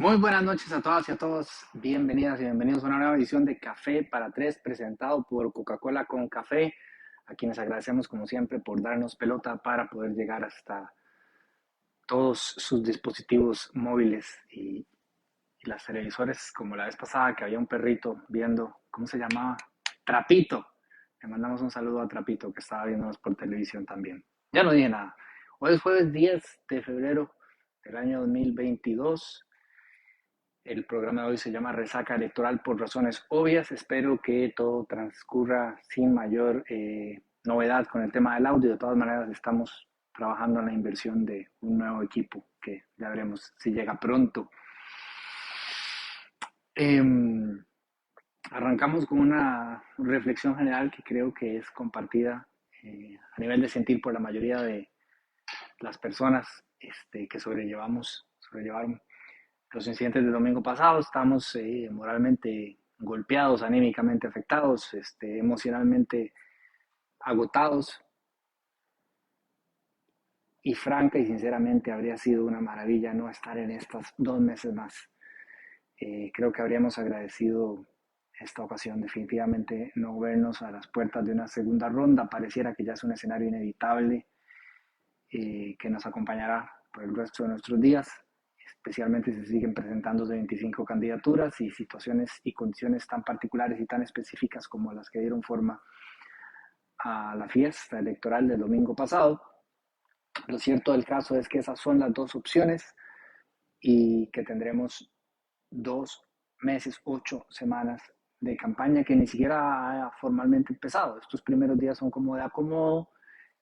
Muy buenas noches a todas y a todos. Bienvenidas y bienvenidos a una nueva edición de Café para Tres, presentado por Coca-Cola con Café, a quienes agradecemos como siempre por darnos pelota para poder llegar hasta todos sus dispositivos móviles y las televisores, como la vez pasada que había un perrito viendo, ¿cómo se llamaba? Trapito. Le mandamos un saludo a Trapito que estaba viéndonos por televisión también. Ya no dije nada. Hoy es jueves 10 de febrero del año 2022. El programa de hoy se llama Resaca Electoral por razones obvias. Espero que todo transcurra sin mayor novedad con el tema del audio. De todas maneras, estamos trabajando en la inversión de un nuevo equipo que ya veremos si llega pronto. Eh, Arrancamos con una reflexión general que creo que es compartida a nivel de sentir por la mayoría de las personas que sobrellevaron los incidentes del domingo pasado. Estamos moralmente golpeados, anímicamente afectados, emocionalmente agotados, y franca y sinceramente habría sido una maravilla no estar en estas 2 meses más. Creo que habríamos agradecido esta ocasión definitivamente no vernos a las puertas de una segunda ronda. Pareciera que ya es un escenario inevitable que nos acompañará por el resto de nuestros días, especialmente si se siguen presentando de 25 candidaturas y situaciones y condiciones tan particulares y tan específicas como las que dieron forma a la fiesta electoral del domingo pasado. Lo cierto del caso es que esas son las dos opciones y que tendremos 2 meses, 8 semanas de campaña que ni siquiera ha formalmente empezado. Estos primeros días son como de acomodo.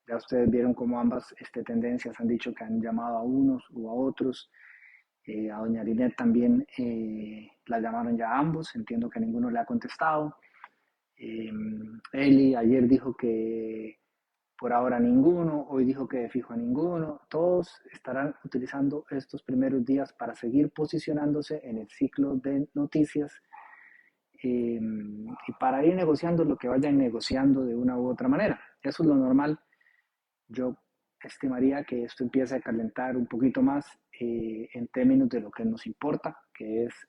Ya ustedes vieron cómo ambas tendencias han dicho que han llamado a unos u a otros. A doña Linet también la llamaron ya a ambos. Entiendo que ninguno le ha contestado. Eli ayer dijo que por ahora ninguno, hoy dijo que de fijo a ninguno. Todos estarán utilizando estos primeros días para seguir posicionándose en el ciclo de noticias y para ir negociando lo que vayan negociando de una u otra manera. Eso es lo normal. Yo estimaría que esto empiece a calentar un poquito más en términos de lo que nos importa, que es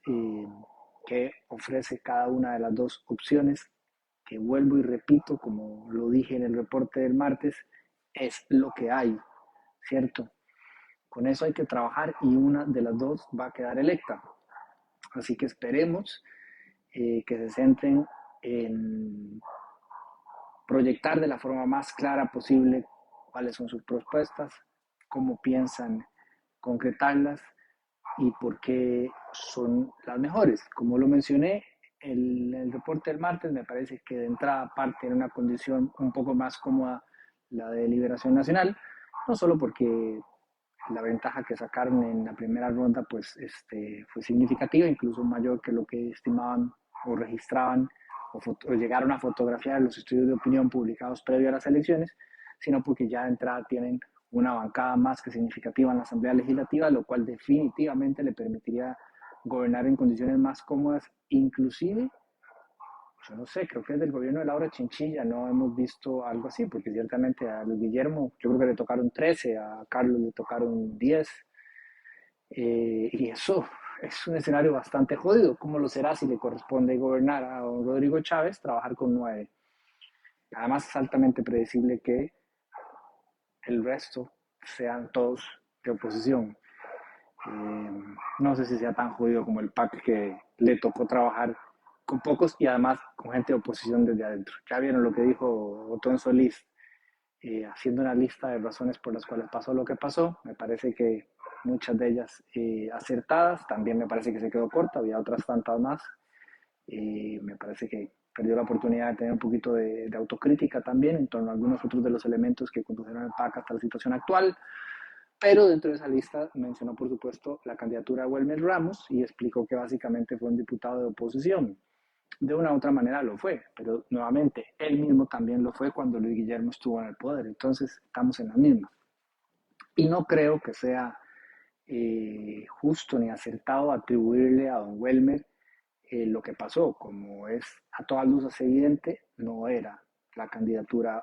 qué ofrece cada una de las dos opciones, que vuelvo y repito, como lo dije en el reporte del martes, es lo que hay, ¿cierto? Con eso hay que trabajar y una de las dos va a quedar electa. Así que esperemos que se centren en proyectar de la forma más clara posible cuáles son sus propuestas, cómo piensan concretarlas y por qué son las mejores. Como lo mencioné, el reporte del martes me parece que de entrada parte en una condición un poco más cómoda la de Liberación Nacional, no solo porque la ventaja que sacaron en la primera ronda pues fue significativa, incluso mayor que lo que estimaban o registraban o llegaron a fotografiar los estudios de opinión publicados previo a las elecciones, sino porque ya de entrada tienen una bancada más que significativa en la Asamblea Legislativa, lo cual definitivamente le permitiría gobernar en condiciones más cómodas, inclusive, yo no sé, creo que desde el gobierno de Laura Chinchilla no hemos visto algo así, porque ciertamente a Luis Guillermo yo creo que le tocaron 13, a Carlos le tocaron 10, y eso es un escenario bastante jodido. ¿Cómo lo será si le corresponde gobernar a Rodrigo Chávez, trabajar con 9? Además es altamente predecible que el resto sean todos de oposición. No sé si sea tan jodido como el PAC, que le tocó trabajar con pocos y además con gente de oposición desde adentro. Ya vieron lo que dijo Otón Solís, haciendo una lista de razones por las cuales pasó lo que pasó. Me parece que muchas de ellas acertadas, también me parece que se quedó corta, había otras tantas más. Me parece que perdió la oportunidad de tener un poquito de autocrítica también en torno a algunos otros de los elementos que condujeron al PAC hasta la situación actual. Pero dentro de esa lista mencionó, por supuesto, la candidatura de Wilmer Ramos y explicó que básicamente fue un diputado de oposición. De una u otra manera lo fue, pero nuevamente él mismo también lo fue cuando Luis Guillermo estuvo en el poder. Entonces estamos en la misma. Y no creo que sea justo ni acertado atribuirle a don Welmer lo que pasó. Como es a todas luces evidente, no era la candidatura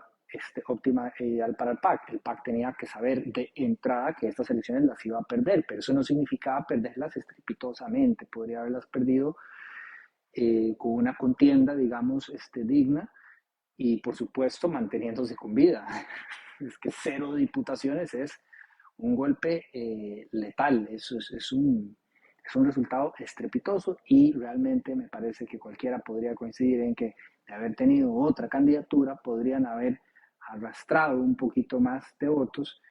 óptima e ideal para el PAC. El PAC tenía que saber de entrada que estas elecciones las iba a perder, pero eso no significaba perderlas estrepitosamente. Podría haberlas perdido con una contienda, digamos, digna y, por supuesto, manteniéndose con vida. Es que 0 diputaciones es un golpe letal, eso es un resultado estrepitoso y realmente me parece que cualquiera podría coincidir en que de haber tenido otra candidatura podrían haber arrastrado un poquito más de votos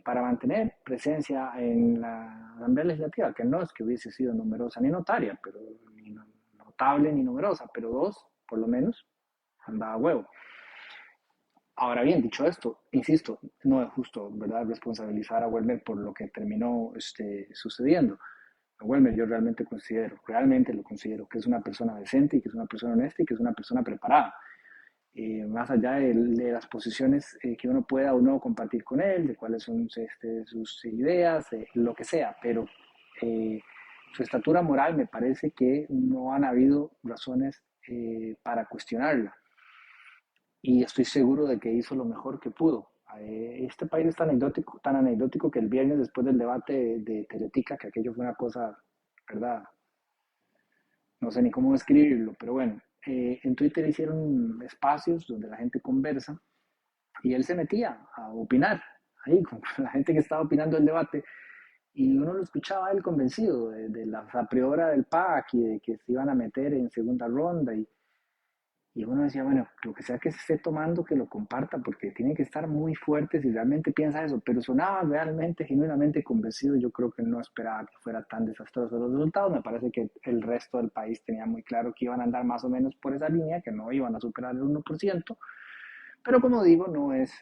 para mantener presencia en la Asamblea Legislativa, que no es que hubiese sido numerosa ni notaria, pero ni notable ni numerosa, pero 2, por lo menos, andaba huevo. Ahora bien, dicho esto, insisto, no es justo, ¿verdad?, responsabilizar a Welmer por lo que terminó sucediendo. A Welmer yo realmente lo considero que es una persona decente y que es una persona honesta y que es una persona preparada. Más allá de las posiciones que uno pueda o no compartir con él, de cuáles son sus ideas, lo que sea, pero eh, su estatura moral me parece que no han habido razones para cuestionarla y estoy seguro de que hizo lo mejor que pudo. Este país es tan anecdótico que el viernes después del debate de Teletica, que aquello fue una cosa, ¿verdad? No sé ni cómo describirlo, pero bueno, en Twitter hicieron espacios donde la gente conversa y él se metía a opinar ahí con la gente que estaba opinando el debate y uno lo escuchaba a él convencido de la a priori del PAC y de que se iban a meter en segunda ronda y uno decía, bueno, lo que sea que se esté tomando, que lo comparta, porque tiene que estar muy fuerte si realmente piensa eso, pero sonaba realmente, genuinamente convencido. Yo creo que no esperaba que fuera tan desastroso los resultados. Me parece que el resto del país tenía muy claro que iban a andar más o menos por esa línea, que no iban a superar el 1%, pero como digo, no es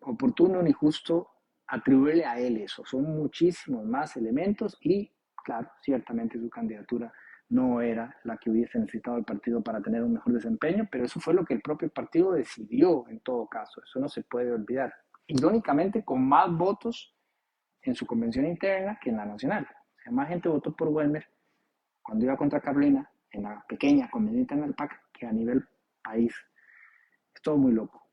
oportuno ni justo atribuirle a él eso. Son muchísimos más elementos y, claro, ciertamente su candidatura no era la que hubiese necesitado el partido para tener un mejor desempeño, pero eso fue lo que el propio partido decidió en todo caso, eso no se puede olvidar. Irónicamente, con más votos en su convención interna que en la nacional. O sea, más gente votó por Welmer cuando iba contra Carolina en la pequeña convención interna del PAC que a nivel país. Es todo muy loco.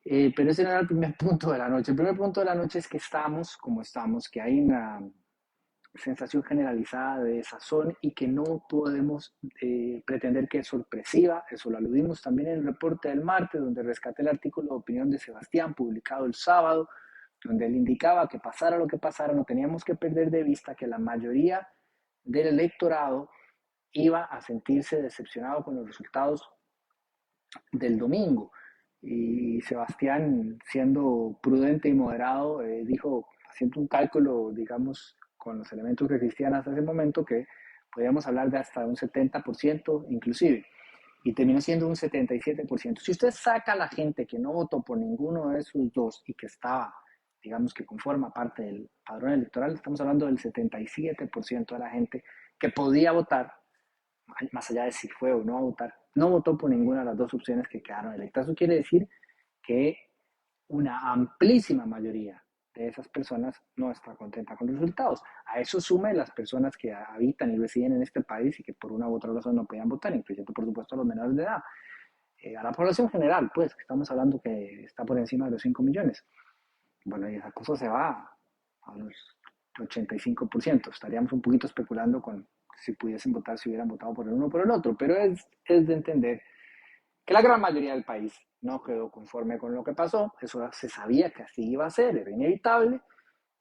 Pero ese no era el primer punto de la noche. El primer punto de la noche es que estamos como estamos, que hay una sensación generalizada de desazón y que no podemos pretender que es sorpresiva. Eso lo aludimos también en el reporte del martes, donde rescaté el artículo de opinión de Sebastián, publicado el sábado, donde él indicaba que pasara lo que pasara, no teníamos que perder de vista que la mayoría del electorado iba a sentirse decepcionado con los resultados del domingo. Y Sebastián, siendo prudente y moderado, dijo, haciendo un cálculo, digamos, con los elementos que existían hasta ese momento, que podíamos hablar de hasta un 70% inclusive, y terminó siendo un 77%. Si usted saca a la gente que no votó por ninguno de esos dos y que estaba, digamos, que conforma parte del padrón electoral, estamos hablando del 77% de la gente que podía votar, más allá de si fue o no a votar, no votó por ninguna de las dos opciones que quedaron electas. Eso quiere decir que una amplísima mayoría de esas personas no está contenta con los resultados. A eso sume las personas que habitan y residen en este país y que por una u otra razón no podían votar, incluyendo por supuesto a los menores de edad. A la población general, pues, que estamos hablando que está por encima de los 5 millones. Bueno, y esa cosa se va a los 85%. Estaríamos un poquito especulando con si pudiesen votar, si hubieran votado por el uno o por el otro, pero es de entender que la gran mayoría del país no quedó conforme con lo que pasó. Eso se sabía que así iba a ser, era inevitable,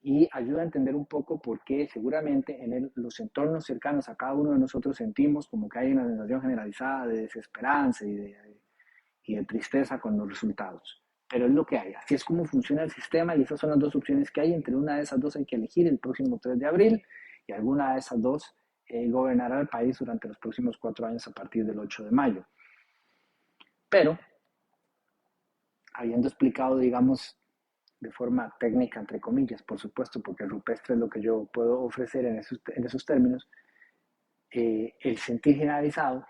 y ayuda a entender un poco por qué seguramente en los entornos cercanos a cada uno de nosotros sentimos como que hay una sensación generalizada de desesperanza y de tristeza con los resultados. Pero es lo que hay, así es como funciona el sistema y esas son las dos opciones que hay. Entre una de esas dos hay que elegir el próximo 3 de abril y alguna de esas dos gobernará el país durante los próximos 4 años a partir del 8 de mayo. Pero, habiendo explicado, digamos, de forma técnica, entre comillas, por supuesto, porque rupestre es lo que yo puedo ofrecer en esos términos, el sentir generalizado,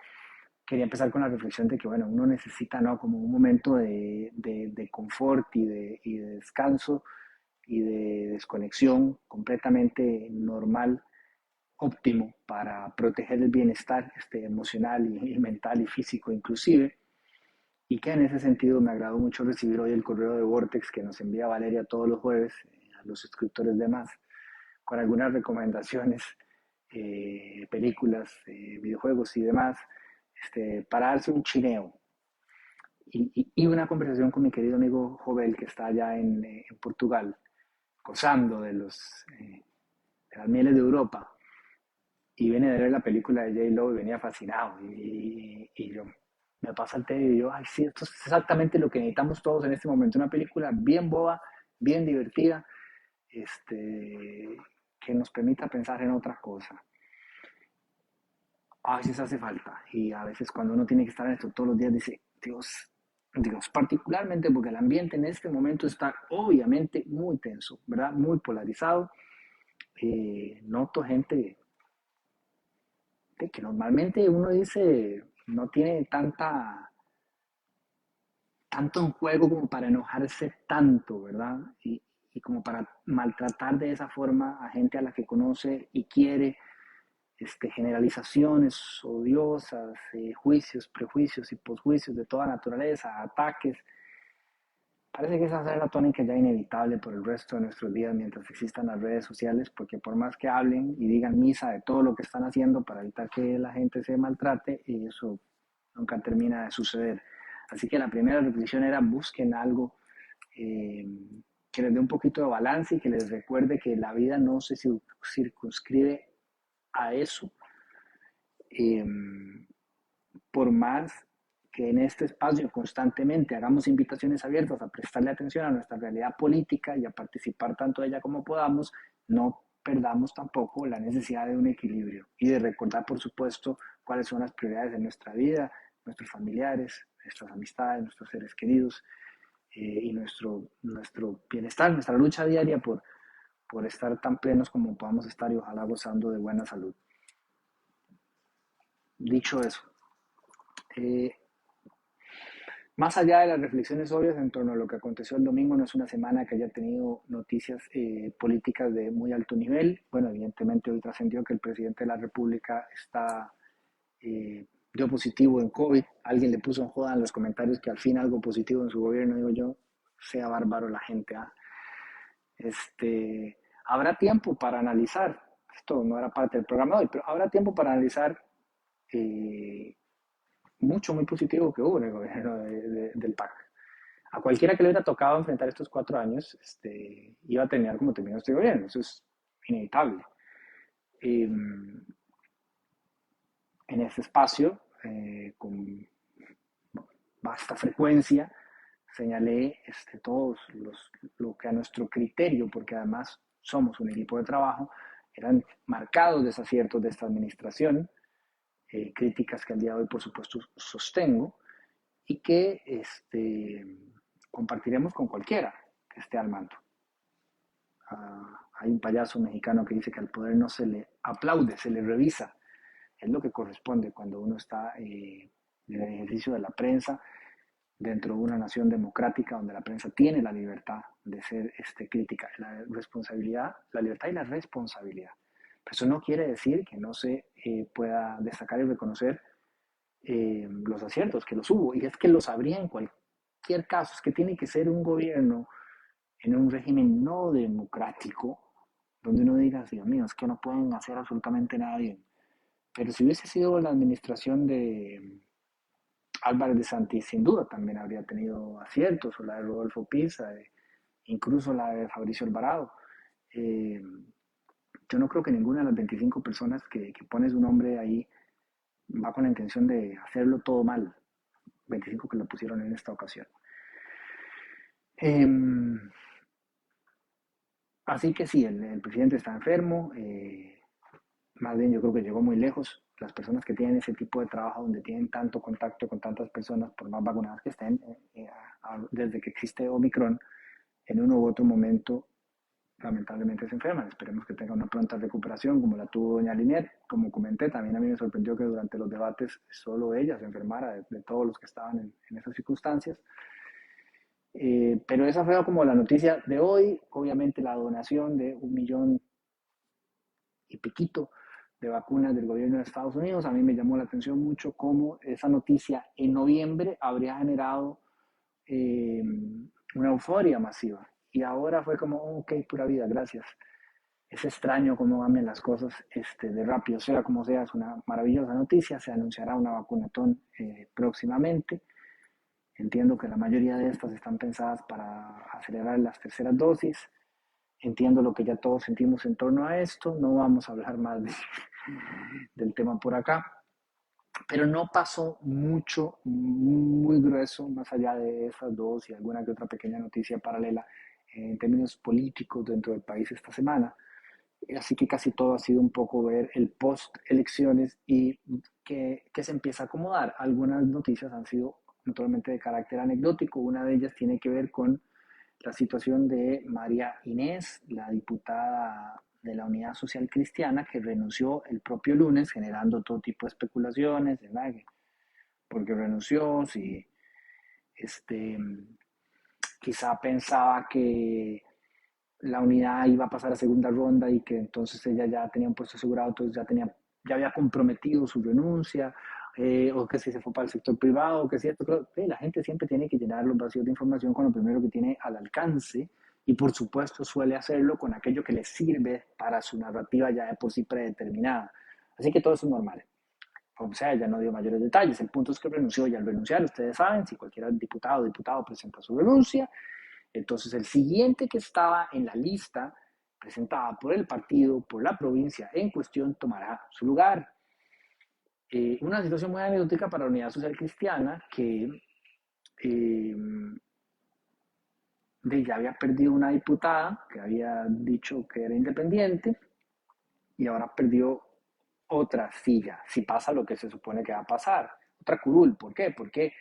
quería empezar con la reflexión de que, bueno, uno necesita, ¿no?, como un momento de confort y de descanso y de desconexión completamente normal, óptimo para proteger el bienestar emocional y mental y físico inclusive. y que en ese sentido me agradó mucho recibir hoy el correo de Vortex que nos envía Valeria todos los jueves a los suscriptores de más, con algunas recomendaciones, películas, videojuegos y demás, para darse un chineo. Y una conversación con mi querido amigo Jovel, que está allá en Portugal, gozando de las mieles de Europa, y viene de ver la película de J-Lo y venía fascinado. Y yo, me pasa el té y yo, ay, sí, esto es exactamente lo que necesitamos todos en este momento. Una película bien boba, bien divertida, que nos permita pensar en otra cosa. A veces hace falta. Y a veces cuando uno tiene que estar en esto todos los días, dice, Dios, particularmente porque el ambiente en este momento está obviamente muy tenso, ¿verdad? Muy polarizado. Noto gente que normalmente uno dice no tiene tanto en juego como para enojarse tanto, ¿verdad? Y como para maltratar de esa forma a gente a la que conoce y quiere, generalizaciones odiosas, juicios, prejuicios y posjuicios de toda naturaleza, ataques. Parece que esa será la tónica ya inevitable por el resto de nuestros días mientras existan las redes sociales, porque por más que hablen y digan misa de todo lo que están haciendo para evitar que la gente se maltrate, eso nunca termina de suceder. Así que la primera reflexión era busquen algo eh, que les dé un poquito de balance y que les recuerde que la vida no se circunscribe a eso. Eh, por más que en este espacio constantemente hagamos invitaciones abiertas a prestarle atención a nuestra realidad política y a participar tanto de ella como podamos, no perdamos tampoco la necesidad de un equilibrio y de recordar, por supuesto, cuáles son las prioridades de nuestra vida, nuestros familiares, nuestras amistades, nuestros seres queridos, y nuestro bienestar, nuestra lucha diaria por estar tan plenos como podamos estar y ojalá gozando de buena salud. Dicho eso, eh, más allá de las reflexiones obvias en torno a lo que aconteció el domingo, no es una semana que haya tenido noticias políticas de muy alto nivel. Bueno, evidentemente hoy trascendió que el presidente de la República dio positivo en COVID. Alguien le puso en joda en los comentarios que al fin algo positivo en su gobierno, digo yo, sea bárbaro la gente. Habrá tiempo para analizar, esto no era parte del programa de hoy, pero habrá tiempo para analizar eh, mucho, muy positivo que hubo en el gobierno del PAC. A cualquiera que le hubiera tocado enfrentar estos 4 años, iba a terminar como terminó este gobierno, eso es inevitable. Eh, en este espacio, con vasta frecuencia, señalé lo que a nuestro criterio, porque además somos un equipo de trabajo, eran marcados desaciertos de esta administración, críticas que al día de hoy, por supuesto, sostengo, y que compartiremos con cualquiera que esté al mando. Hay un payaso mexicano que dice que al poder no se le aplaude, se le revisa. Es lo que corresponde cuando uno está en el ejercicio de la prensa dentro de una nación democrática donde la prensa tiene la libertad de ser crítica, la responsabilidad, la libertad y la responsabilidad. Pero eso no quiere decir que no se pueda destacar y reconocer los aciertos, que los hubo, y es que los habría en cualquier caso, es que tiene que ser un gobierno en un régimen no democrático, donde uno diga, Dios mío, es que no pueden hacer absolutamente nada bien. Pero si hubiese sido la administración de Álvarez de Santis, sin duda también habría tenido aciertos, o la de Rodolfo Pisa, incluso la de Fabricio Alvarado. Eh, yo no creo que ninguna de las 25 personas que pone su nombre ahí va con la intención de hacerlo todo mal. 25 que lo pusieron en esta ocasión. Eh, Así que sí, el presidente está enfermo, más bien yo creo que llegó muy lejos. Las personas que tienen ese tipo de trabajo donde tienen tanto contacto con tantas personas, por más vacunadas que estén, desde que existe Omicron, en uno u otro momento lamentablemente se enferman. Esperemos que tenga una pronta recuperación como la tuvo doña Linet. Como comenté, también a mí me sorprendió que durante los debates solo ella se enfermara de todos los que estaban en esas circunstancias. Pero esa fue como la noticia de hoy. Obviamente la donación de 1 millón y piquito de vacunas del gobierno de Estados Unidos. A mí me llamó la atención mucho cómo esa noticia en noviembre habría generado eh, una euforia masiva. Y ahora fue como, ok, pura vida, gracias. Es extraño cómo cambian las cosas de rápido, sea como sea, es una maravillosa noticia. Se anunciará una vacunatón próximamente. Entiendo que la mayoría de estas están pensadas para acelerar las terceras dosis. Entiendo lo que ya todos sentimos en torno a esto. No vamos a hablar más del tema por acá. Pero no pasó mucho, muy grueso, más allá de esas dos y alguna que otra pequeña noticia paralela en términos políticos dentro del país esta semana. Así que casi todo ha sido un poco ver el post-elecciones y que se empieza a acomodar. Algunas noticias han sido naturalmente de carácter anecdótico. Una de ellas tiene que ver con la situación de María Inés, la diputada de la Unidad Social Cristiana, que renunció el propio lunes, generando todo tipo de especulaciones, ¿verdad? Porque renunció, si este, quizá pensaba que la unidad iba a pasar a segunda ronda y que entonces ella ya tenía un puesto asegurado, entonces ya había comprometido su renuncia, o que si se fue para el sector privado, que si esto, la gente siempre tiene que llenar los vacíos de información con lo primero que tiene al alcance y por supuesto suele hacerlo con aquello que le sirve para su narrativa ya de por sí predeterminada. Así que todo eso es normal. O sea, ella no dio mayores detalles. El punto es que renunció y al renunciar, ustedes saben, si cualquier diputado o diputado presenta su renuncia, entonces el siguiente que estaba en la lista presentada por el partido, por la provincia en cuestión, tomará su lugar. Una situación muy anecdótica para la Unidad Social Cristiana que eh, ya había perdido una diputada que había dicho que era independiente y ahora perdió otra silla, si pasa lo que se supone que va a pasar. Otra curul, ¿por qué? Porque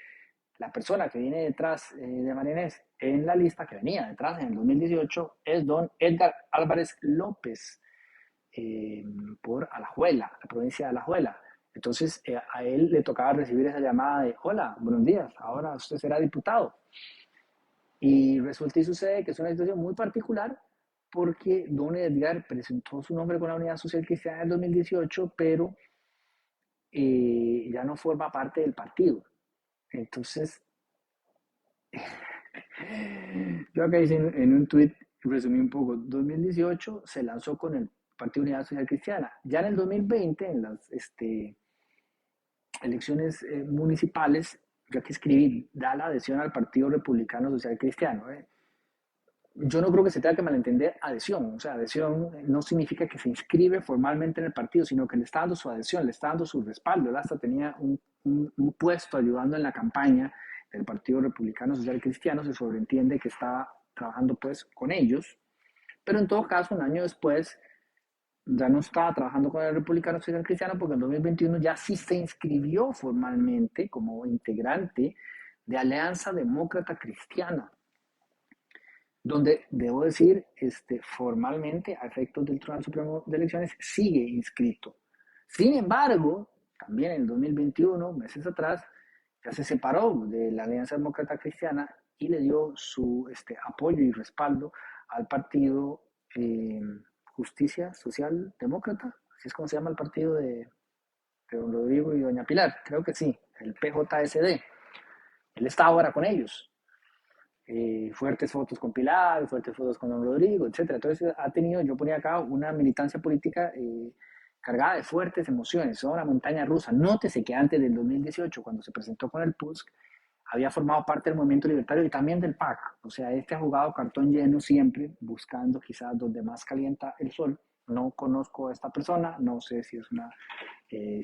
la persona que viene detrás de Marinés en la lista, que venía detrás en el 2018, es don Edgar Álvarez López, por Alajuela, la provincia de Alajuela. Entonces a él le tocaba recibir esa llamada de, hola, buenos días, ahora usted será diputado. Y resulta y sucede que es una situación muy particular porque don Edgar presentó su nombre con la Unidad Social Cristiana en el 2018, pero ya no forma parte del partido. Entonces, yo acá hice en un tweet, resumí un poco, 2018 se lanzó con el Partido Unidad Social Cristiana. Ya en el 2020, en las elecciones municipales, yo aquí escribí, da la adhesión al Partido Republicano Social Cristiano. Yo no creo que se tenga que malentender adhesión. O sea, adhesión no significa que se inscribe formalmente en el partido, sino que le está dando su adhesión, le está dando su respaldo. Él hasta tenía un puesto ayudando en la campaña del Partido Republicano Social Cristiano. Se sobreentiende que estaba trabajando pues con ellos. Pero en todo caso, un año después, ya no estaba trabajando con el Republicano Social Cristiano porque en 2021 ya sí se inscribió formalmente como integrante de Alianza Demócrata Cristiana, donde debo decir, formalmente, a efectos del Tribunal Supremo de Elecciones, sigue inscrito. Sin embargo, también en el 2021, meses atrás, ya se separó de la Alianza Demócrata Cristiana y le dio su apoyo y respaldo al partido Justicia Social Demócrata, así es como se llama el partido de don Rodrigo y doña Pilar, creo que sí, el PJSD. Él está ahora con ellos. Fuertes fotos con Pilar, fuertes fotos con don Rodrigo, etcétera. Entonces ha tenido, yo ponía acá, una militancia política cargada de fuertes emociones, toda una montaña rusa. Nótese que antes del 2018, cuando se presentó con el PUSC, había formado parte del movimiento libertario y también del PAC. O sea, ha jugado cartón lleno siempre, buscando quizás donde más calienta el sol. No conozco a esta persona, no sé si es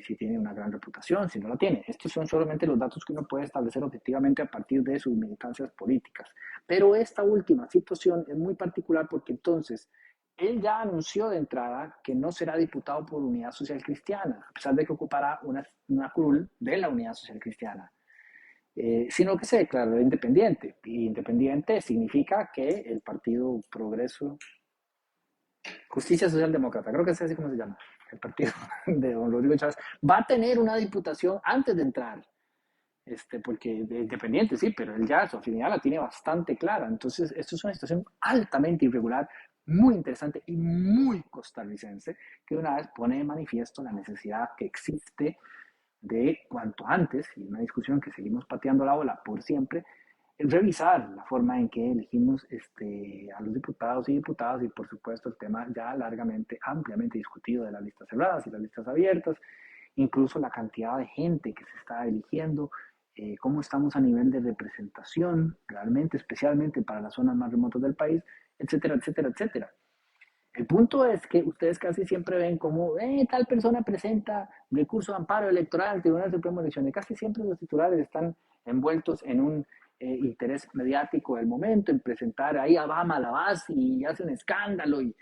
si tiene una gran reputación, si no la tiene. Estos son solamente los datos que uno puede establecer objetivamente a partir de sus militancias políticas. Pero esta última situación es muy particular porque entonces él ya anunció de entrada que no será diputado por Unidad Social Cristiana, a pesar de que ocupará una curul de la Unidad Social Cristiana. Sino que se declaró independiente. Y independiente significa que el Partido Progreso, Justicia Social Demócrata, creo que es así como se llama, el partido de don Rodrigo Chávez, va a tener una diputación antes de entrar. Porque de independiente, sí, pero él ya su afinidad la tiene bastante clara. Entonces, esto es una situación altamente irregular muy interesante y muy costarricense, que una vez pone de manifiesto la necesidad que existe de cuanto antes, y una discusión que seguimos pateando la bola por siempre, revisar la forma en que elegimos a los diputados y diputadas y por supuesto el tema ya largamente, ampliamente discutido de las listas cerradas y las listas abiertas, incluso la cantidad de gente que se está eligiendo, cómo estamos a nivel de representación realmente, especialmente para las zonas más remotas del país, etcétera, etcétera, etcétera. El punto es que ustedes casi siempre ven como tal persona presenta recurso de amparo electoral al Tribunal Supremo de Elecciones. Casi siempre los titulares están envueltos en un interés mediático del momento, en presentar ahí a Obama la base y hace un escándalo y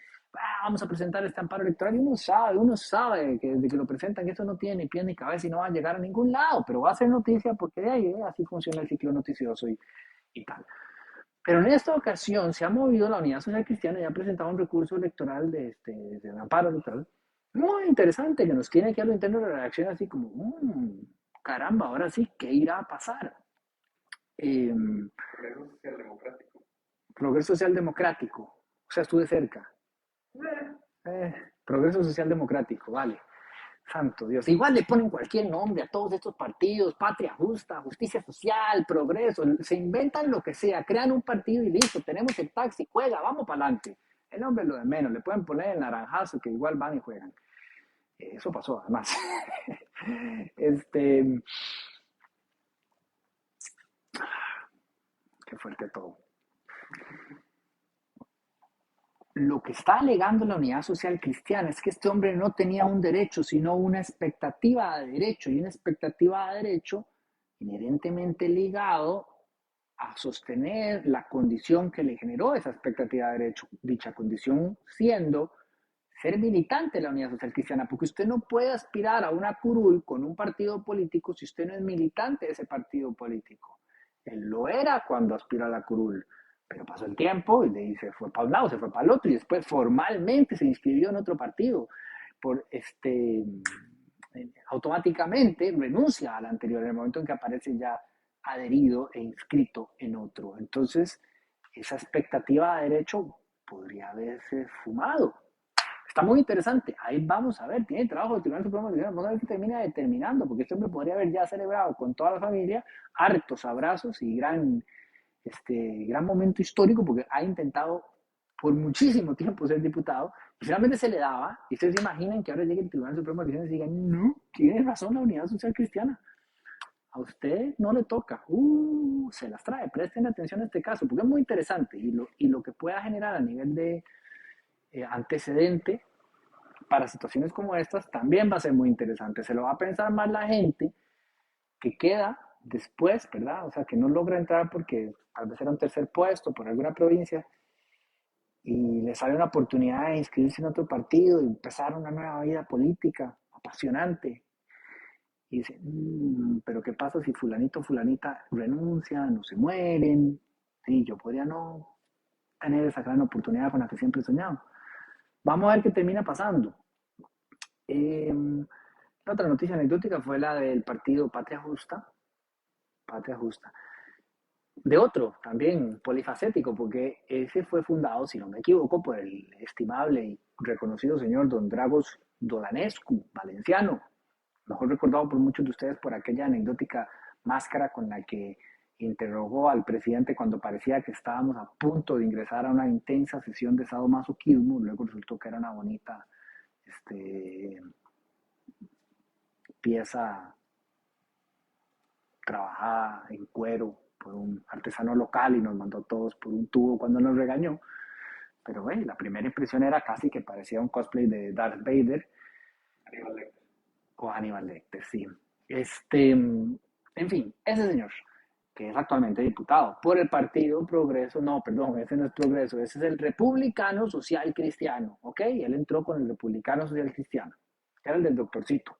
vamos a presentar este amparo electoral. Y uno sabe que desde que lo presentan eso no tiene ni pie ni cabeza y no va a llegar a ningún lado, pero va a ser noticia porque de ahí así funciona el ciclo noticioso y tal. Pero en esta ocasión se ha movido la Unidad Social Cristiana y ha presentado un recurso electoral de amparo electoral muy interesante que nos tiene que darlo interno de la reacción así como, caramba, ahora sí, ¿qué irá a pasar? Eh, Progreso Social Democrático. Progreso Social Democrático, o sea, estuve cerca. Progreso Social Democrático, vale. Santo Dios. Igual le ponen cualquier nombre a todos estos partidos, Patria Justa, Justicia Social, Progreso, se inventan lo que sea, crean un partido y listo, tenemos el taxi, juega, vamos para adelante. El nombre es lo de menos, le pueden poner el naranjazo que igual van y juegan. Eso pasó además. este, qué fuerte todo. Lo que está alegando la Unidad Social Cristiana es que este hombre no tenía un derecho, sino una expectativa de derecho, y una expectativa de derecho inherentemente ligado a sostener la condición que le generó esa expectativa de derecho, dicha condición siendo ser militante de la Unidad Social Cristiana, porque usted no puede aspirar a una curul con un partido político si usted no es militante de ese partido político. Él lo era cuando aspiró a la curul, pero pasó el tiempo y se fue para un lado, se fue para el otro y después formalmente se inscribió en otro partido. Por automáticamente renuncia al anterior en el momento en que aparece ya adherido e inscrito en otro. Entonces, esa expectativa de derecho podría haberse fumado. Está muy interesante. Ahí vamos a ver. Tiene trabajo el Tribunal Supremo de Elecciones. Vamos a ver qué termina determinando, porque este hombre podría haber ya celebrado con toda la familia hartos abrazos y gran momento histórico, porque ha intentado por muchísimo tiempo ser diputado y finalmente se le daba. Y ustedes se imaginan que ahora llegue el Tribunal Supremo de Elecciones y digan, no, tiene razón la Unidad Social Cristiana. A usted no le toca. Se las trae. Presten atención a este caso, porque es muy interesante y lo que pueda generar a nivel de antecedente para situaciones como estas también va a ser muy interesante. Se lo va a pensar más la gente que queda después, ¿verdad? O sea, que no logra entrar porque tal vez era un tercer puesto por alguna provincia y le sale una oportunidad de inscribirse en otro partido y empezar una nueva vida política apasionante. Y dice, pero ¿qué pasa si fulanito o fulanita renuncian o se mueren? Sí, yo podría no tener esa gran oportunidad con la que siempre he soñado. Vamos a ver qué termina pasando. Eh, la otra noticia anecdótica fue la del partido Patria Justa, de otro también polifacético, porque ese fue fundado, si no me equivoco, por el estimable y reconocido señor don Dragos Dolanescu, valenciano, mejor recordado por muchos de ustedes por aquella anecdótica máscara con la que interrogó al presidente cuando parecía que estábamos a punto de ingresar a una intensa sesión de sadomasoquismo, luego resultó que era una bonita pieza trabajada en cuero por un artesano local y nos mandó todos por un tubo cuando nos regañó. Pero la primera impresión era casi que parecía un cosplay de Darth Vader. Aníbal Lecter. O Aníbal Lecter, sí. En fin, ese señor, que es actualmente diputado por el Partido Progreso, no, perdón, ese no es Progreso, ese es el Republicano Social Cristiano, ¿ok? Él entró con el Republicano Social Cristiano, que era el del doctorcito.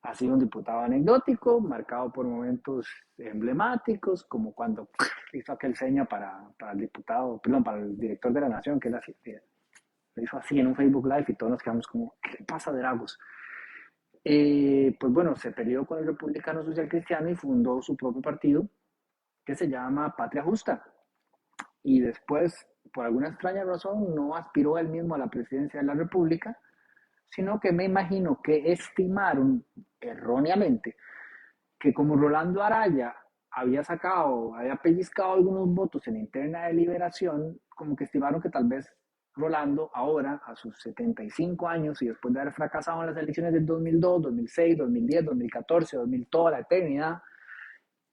Ha sido un diputado anecdótico, marcado por momentos emblemáticos, como cuando hizo aquel seña para el diputado, perdón, para el director de la Nación, que él así, lo hizo así en un Facebook Live y todos nos quedamos como, ¿qué le pasa, Dragos? Pues bueno, se peleó con el Republicano Social Cristiano y fundó su propio partido, que se llama Patria Justa. Y después, por alguna extraña razón no aspiró él mismo a la presidencia de la República, sino que me imagino que estimaron erróneamente que como Rolando Araya había pellizcado algunos votos en la interna de Liberación, como que estimaron que tal vez Rolando ahora, a sus 75 años y después de haber fracasado en las elecciones del 2002, 2006, 2010, 2014, 2000, toda la eternidad,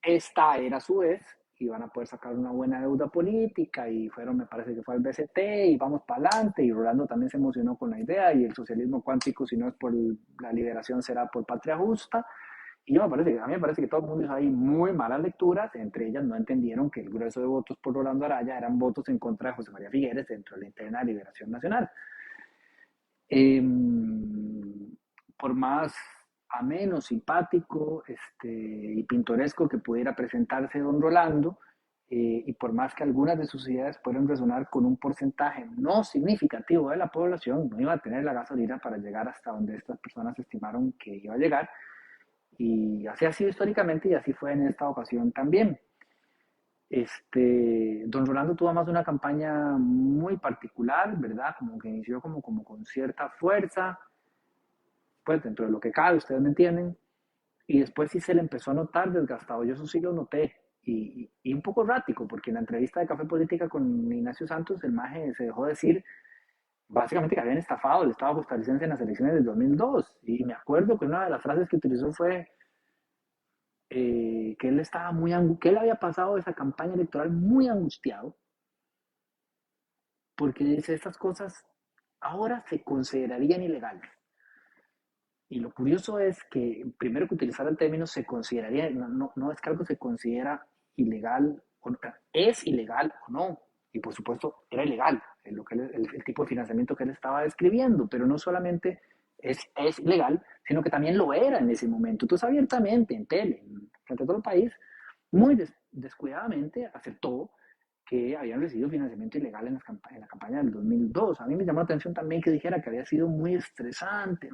esta era a su vez, y van a poder sacar una buena deuda política y fueron, me parece que fue al BCT y vamos para adelante y Rolando también se emocionó con la idea y el socialismo cuántico si no es por la liberación será por patria justa y a mí me parece que todo el mundo hizo ahí muy malas lecturas, entre ellas no entendieron que el grueso de votos por Rolando Araya eran votos en contra de José María Figueres dentro de la interna de Liberación Nacional. Eh, por más ameno, simpático y pintoresco que pudiera presentarse don Rolando, y por más que algunas de sus ideas puedan resonar con un porcentaje no significativo de la población, no iba a tener la gasolina para llegar hasta donde estas personas estimaron que iba a llegar. Y así ha sido históricamente y así fue en esta ocasión también. Don Rolando tuvo más una campaña muy particular, ¿verdad? Como que inició como con cierta fuerza, pues dentro de lo que cabe, ustedes me entienden, y después sí se le empezó a notar desgastado, yo eso sí lo noté, y un poco errático, porque en la entrevista de Café Política con Ignacio Santos, el maje se dejó decir básicamente que habían estafado el Estado costarricense en las elecciones del 2002, y me acuerdo que una de las frases que utilizó fue que él estaba que él había pasado esa campaña electoral muy angustiado, porque dice, estas cosas ahora se considerarían ilegales. Y lo curioso es que, primero que utilizar el término se consideraría, no es que algo se considera ilegal, es ilegal o no. Y por supuesto era ilegal el tipo de financiamiento que él estaba describiendo, pero no solamente es ilegal, sino que también lo era en ese momento. Entonces abiertamente, en tele, frente a todo el país, muy descuidadamente aceptó que habían recibido financiamiento ilegal en la campaña del 2002. A mí me llamó la atención también que dijera que había sido muy estresante.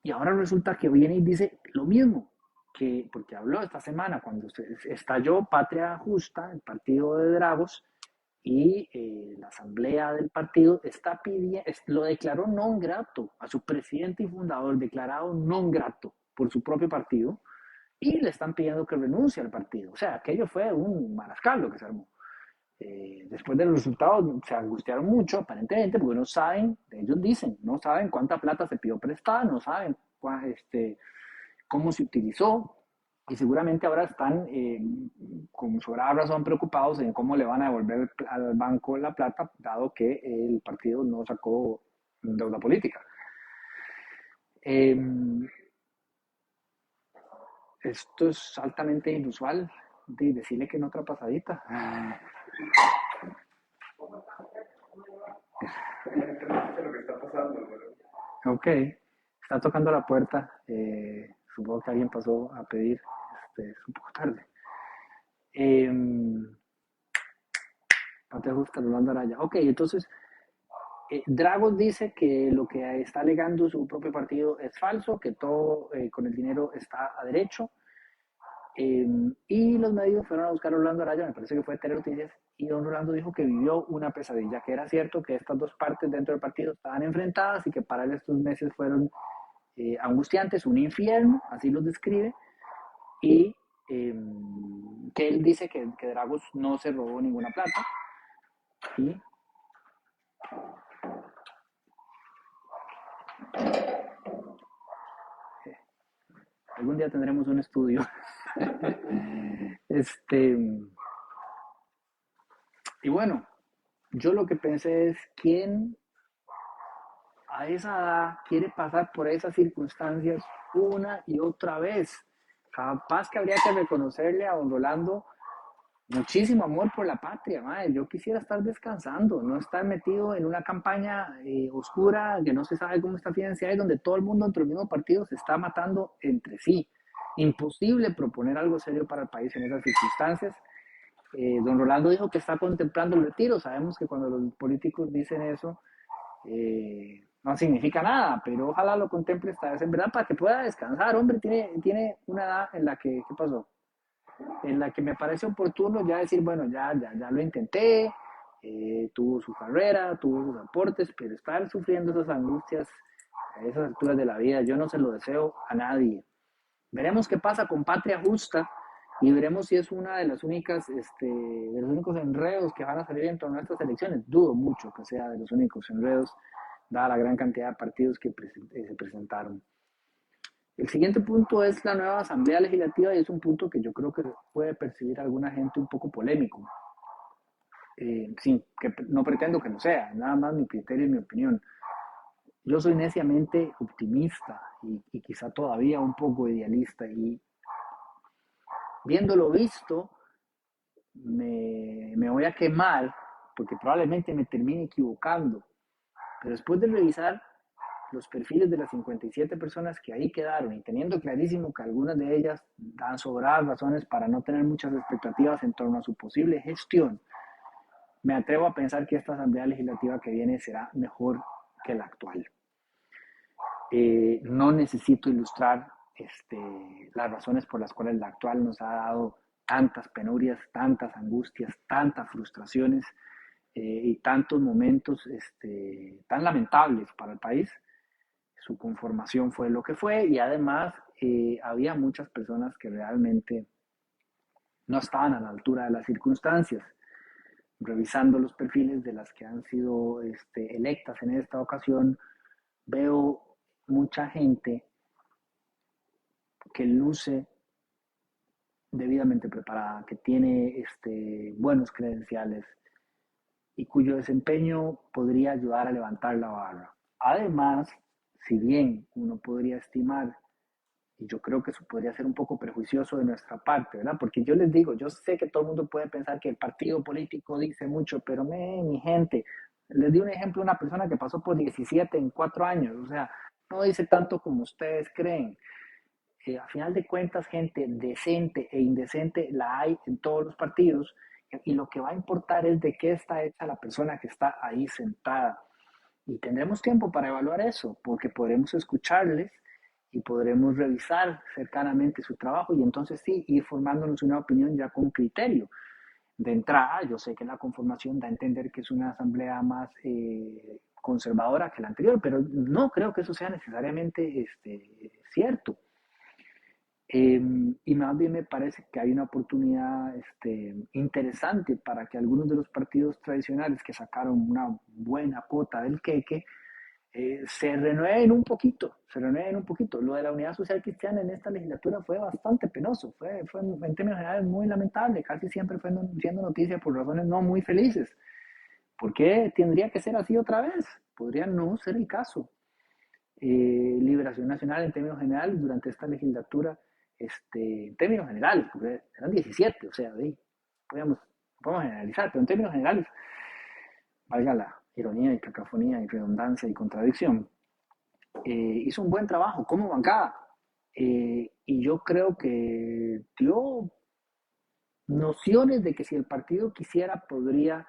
Y ahora resulta que viene y dice lo mismo, porque habló esta semana cuando estalló Patria Justa, el partido de Dragos, y la asamblea del partido está pidiendo, lo declaró non grato a su presidente y fundador, declarado non grato por su propio partido, y le están pidiendo que renuncie al partido. O sea, aquello fue un marascaldo que se armó. Después de los resultados se angustiaron mucho, aparentemente, porque no saben, ellos dicen, no saben cuánta plata se pidió prestada, no saben cómo se utilizó, y seguramente ahora están, con sobrada razón, preocupados en cómo le van a devolver al banco la plata, dado que el partido no sacó deuda política. Eh, Esto es altamente inusual, de decirle que en otra pasadita. Lo que está pasando, pero Ok, está tocando la puerta. Supongo que alguien pasó a pedir. Es un poco tarde. No te gusta Rolando Araya. Ok, entonces, Dragos dice que lo que está alegando su propio partido es falso, que todo con el dinero está a derecho. Y los medios fueron a buscar a Rolando Araya, me parece que fue Telenoticias, y don Rolando dijo que vivió una pesadilla, que era cierto que estas dos partes dentro del partido estaban enfrentadas y que para él estos meses fueron angustiantes, un infierno, así los describe, y que él dice que Dragos no se robó ninguna plata, y algún día tendremos un estudio. este, y bueno, yo lo que pensé es, ¿quién a esa edad quiere pasar por esas circunstancias una y otra vez? Capaz que habría que reconocerle a don Rolando muchísimo amor por la patria, madre. Yo quisiera estar descansando, no estar metido en una campaña oscura que no se sabe cómo está financiada y donde todo el mundo entre el mismo partido se está matando entre sí. Imposible proponer algo serio para el país en esas circunstancias. Don Rolando dijo que está contemplando el retiro. Sabemos que cuando los políticos dicen eso, no significa nada, pero ojalá lo contemple esta vez en verdad para que pueda descansar. Hombre, tiene una edad en la que, ¿qué pasó? en la que me parece oportuno ya decir, bueno, ya lo intenté, tuvo su carrera, tuvo sus aportes, pero estar sufriendo esas angustias a esas alturas de la vida, yo no se lo deseo a nadie. Veremos qué pasa con Patria Justa y veremos si es una de las únicas, de los únicos enredos que van a salir en torno a estas elecciones. Dudo mucho que sea de los únicos enredos, dada la gran cantidad de partidos que se presentaron. El siguiente punto es la nueva Asamblea Legislativa y es un punto que yo creo que puede percibir a alguna gente un poco polémico. Sí, que no pretendo que lo sea, nada más mi criterio y mi opinión. Yo soy neciamente optimista y quizá todavía un poco idealista y viéndolo visto me voy a quemar porque probablemente me termine equivocando, pero después de revisar los perfiles de las 57 personas que ahí quedaron y teniendo clarísimo que algunas de ellas dan sobradas razones para no tener muchas expectativas en torno a su posible gestión, me atrevo a pensar que esta Asamblea Legislativa que viene será mejor que la actual. No necesito ilustrar las razones por las cuales la actual nos ha dado tantas penurias, tantas angustias, tantas frustraciones y tantos momentos tan lamentables para el país. Su conformación fue lo que fue y además había muchas personas que realmente no estaban a la altura de las circunstancias. Revisando los perfiles de las que han sido electas en esta ocasión, veo mucha gente que luce debidamente preparada, que tiene buenos credenciales y cuyo desempeño podría ayudar a levantar la barra. Además, si bien uno podría estimar, y yo creo que eso podría ser un poco prejuicioso de nuestra parte, ¿verdad? Porque yo les digo, yo sé que todo el mundo puede pensar que el partido político dice mucho, pero mi gente, les di un ejemplo de una persona que pasó por 17 en 4 años, o sea, no dice tanto como ustedes creen. A final de cuentas, gente decente e indecente la hay en todos los partidos y lo que va a importar es de qué está hecha la persona que está ahí sentada. Y tendremos tiempo para evaluar eso, porque podremos escucharles y podremos revisar cercanamente su trabajo y entonces sí, ir formándonos una opinión ya con criterio. De entrada, yo sé que la conformación da a entender que es una asamblea más conservadora que la anterior, pero no creo que eso sea necesariamente cierto. Y más bien me parece que hay una oportunidad interesante para que algunos de los partidos tradicionales que sacaron una buena cuota del queque se renueven un poquito, se renueven un poquito. Lo de la Unidad Social Cristiana en esta legislatura fue bastante penoso, fue en términos generales muy lamentable, casi siempre fue siendo noticia por razones no muy felices. ¿Por qué tendría que ser así otra vez? Podría no ser el caso. Liberación Nacional en términos generales durante esta legislatura, en términos generales, porque eran 17, o sea, podemos generalizar, pero en términos generales, valga la ironía y cacofonía y redundancia y contradicción, hizo un buen trabajo como bancada y yo creo que dio nociones de que si el partido quisiera podría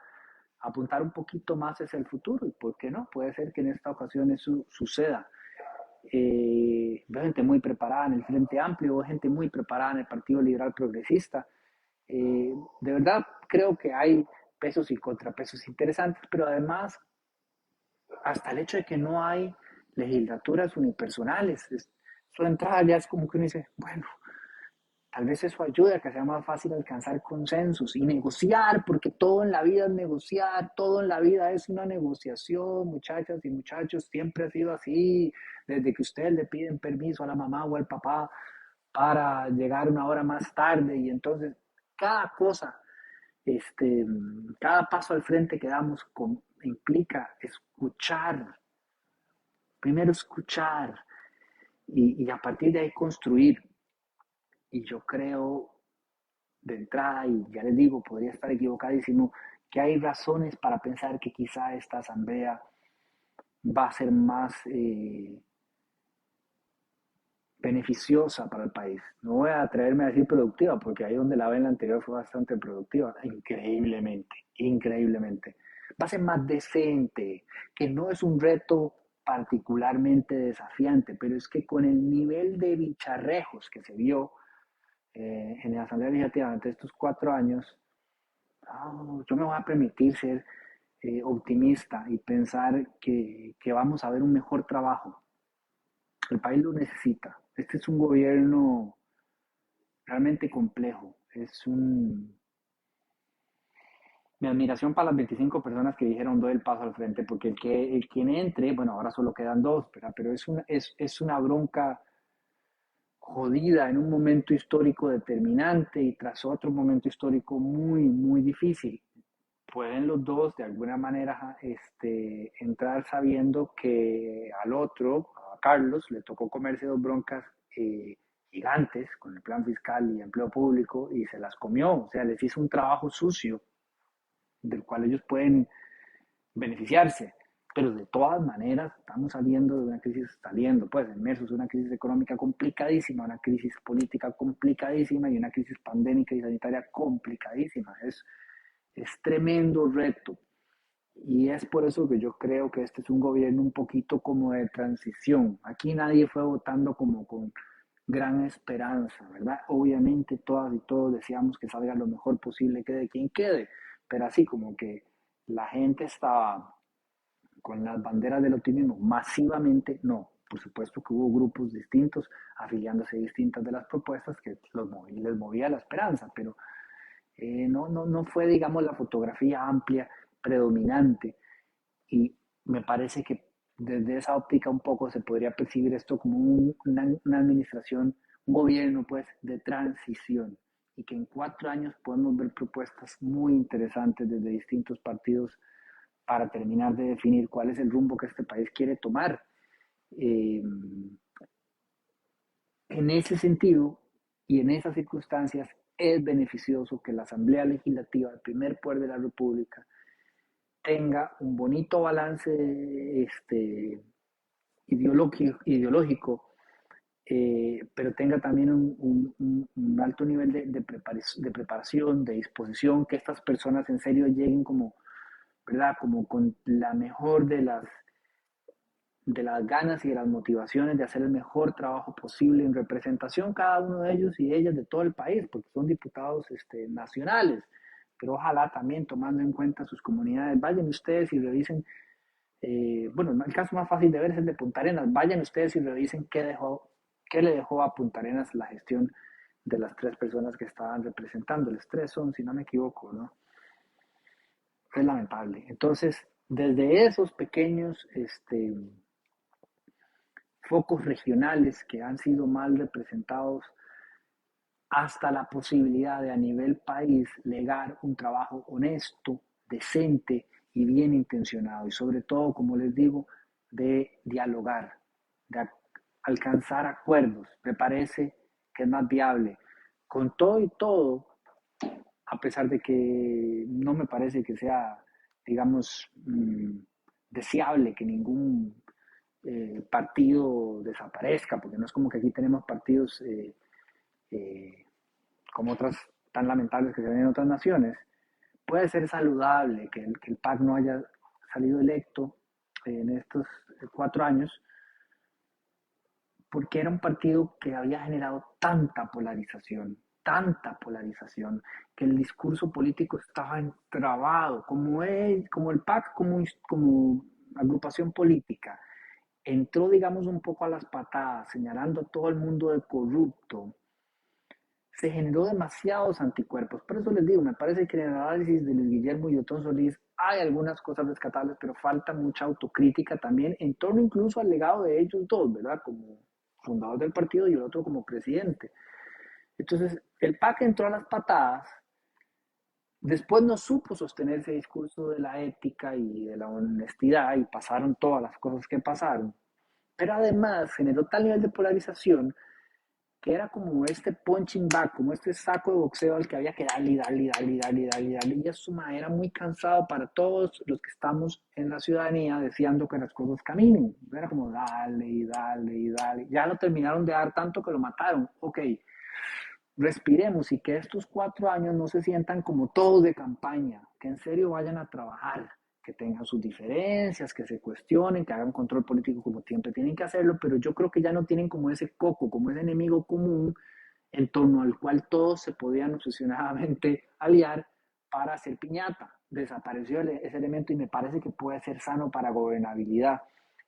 apuntar un poquito más hacia el futuro y por qué no, puede ser que en esta ocasión eso suceda. Veo gente muy preparada en el Frente Amplio, veo gente muy preparada en el Partido Liberal Progresista. De verdad creo que hay pesos y contrapesos interesantes, pero además hasta el hecho de que no hay legislaturas unipersonales, eso de entrada ya es como que uno dice, bueno, tal vez eso ayude a que sea más fácil alcanzar consensos y negociar, porque todo en la vida es negociar, todo en la vida es una negociación, muchachas y muchachos, siempre ha sido así, desde que ustedes le piden permiso a la mamá o al papá para llegar una hora más tarde y entonces cada cosa, cada paso al frente que damos implica escuchar, primero escuchar y a partir de ahí construir. Y yo creo de entrada, y ya les digo, podría estar equivocadísimo, que hay razones para pensar que quizá esta asamblea va a ser más beneficiosa para el país. No voy a atreverme a decir productiva, porque ahí donde la ven la anterior fue bastante productiva, increíblemente, increíblemente. Va a ser más decente, que no es un reto particularmente desafiante, pero es que con el nivel de bicharrejos que se vio en la Asamblea Legislativa durante estos 4 años, yo me voy a permitir ser optimista y pensar que vamos a ver un mejor trabajo. El país lo necesita. Este es un gobierno realmente complejo. Mi admiración para las 25 personas que dijeron doy el paso al frente, porque el quien entre, bueno, ahora solo quedan dos, ¿verdad? Pero es una bronca jodida en un momento histórico determinante y tras otro momento histórico muy, muy difícil. Pueden los dos de alguna manera entrar sabiendo que al otro, a Carlos, le tocó comerse dos broncas gigantes con el plan fiscal y empleo público y se las comió, o sea, les hizo un trabajo sucio del cual ellos pueden beneficiarse. Pero de todas maneras estamos saliendo de una crisis, pues inmersos en una crisis económica complicadísima, una crisis política complicadísima y una crisis pandémica y sanitaria complicadísima. Es tremendo reto. Y es por eso que yo creo que este es un gobierno un poquito como de transición. Aquí nadie fue votando como con gran esperanza, ¿verdad? Obviamente todas y todos deseamos que salga lo mejor posible, quede quien quede, pero así como que la gente estaba con las banderas del optimismo masivamente, no. Por supuesto que hubo grupos distintos afiliándose a distintas de las propuestas que les movía la esperanza, pero no fue, digamos, la fotografía amplia, predominante. Y me parece que desde esa óptica un poco se podría percibir esto como una administración, un gobierno pues de transición y que en 4 años podemos ver propuestas muy interesantes desde distintos partidos para terminar de definir cuál es el rumbo que este país quiere tomar. Eh, en ese sentido y en esas circunstancias es beneficioso que la Asamblea Legislativa, el primer poder de la República, tenga un bonito balance ideológico, pero tenga también un alto nivel de preparación, de disposición, que estas personas en serio lleguen como, ¿verdad? Como con la mejor de las ganas y de las motivaciones de hacer el mejor trabajo posible en representación cada uno de ellos y ellas de todo el país, porque son diputados nacionales, pero ojalá también tomando en cuenta sus comunidades. Vayan ustedes y revisen, bueno, el caso más fácil de ver es el de Punta Arenas. Vayan ustedes y revisen qué le dejó a Punta Arenas la gestión de las 3 personas que estaban representándoles. 3 son, si no me equivoco, ¿no? Es lamentable. Entonces, desde esos pequeños focos regionales que han sido mal representados hasta la posibilidad de a nivel país legar un trabajo honesto, decente y bien intencionado y sobre todo, como les digo, de dialogar, de alcanzar acuerdos. Me parece que es más viable. Con todo y todo, a pesar de que no me parece que sea, digamos, deseable que ningún partido desaparezca, porque no es como que aquí tenemos partidos eh, como otras tan lamentables que se ven en otras naciones. Puede ser saludable que el PAC no haya salido electo en estos 4 años, porque era un partido que había generado tanta polarización, que el discurso político estaba entrabado, como el PAC, como agrupación política, entró, digamos, un poco a las patadas, señalando a todo el mundo de corrupto, se generó demasiados anticuerpos. Por eso les digo, me parece que en el análisis de Luis Guillermo y Otón Solís hay algunas cosas rescatables, pero falta mucha autocrítica también en torno incluso al legado de ellos dos, ¿verdad? Como fundador del partido y el otro como presidente. Entonces, el PAC entró a las patadas, después no supo sostener ese discurso de la ética y de la honestidad y pasaron todas las cosas que pasaron, pero además generó tal nivel de polarización que era como este punching bag, como este saco de boxeo al que había que darle y darle y darle y darle y darle y darle. Y eso era muy cansado para todos los que estamos en la ciudadanía deseando que las cosas caminen. Era como darle y darle y darle. Ya lo terminaron de dar tanto que lo mataron. Ok, respiremos y que estos 4 años no se sientan como todos de campaña, que en serio vayan a trabajar, que tengan sus diferencias, que se cuestionen, que hagan control político como siempre tienen que hacerlo, pero yo creo que ya no tienen como ese coco, como ese enemigo común en torno al cual todos se podían obsesionadamente aliar para hacer piñata. Desapareció ese elemento y me parece que puede ser sano para gobernabilidad,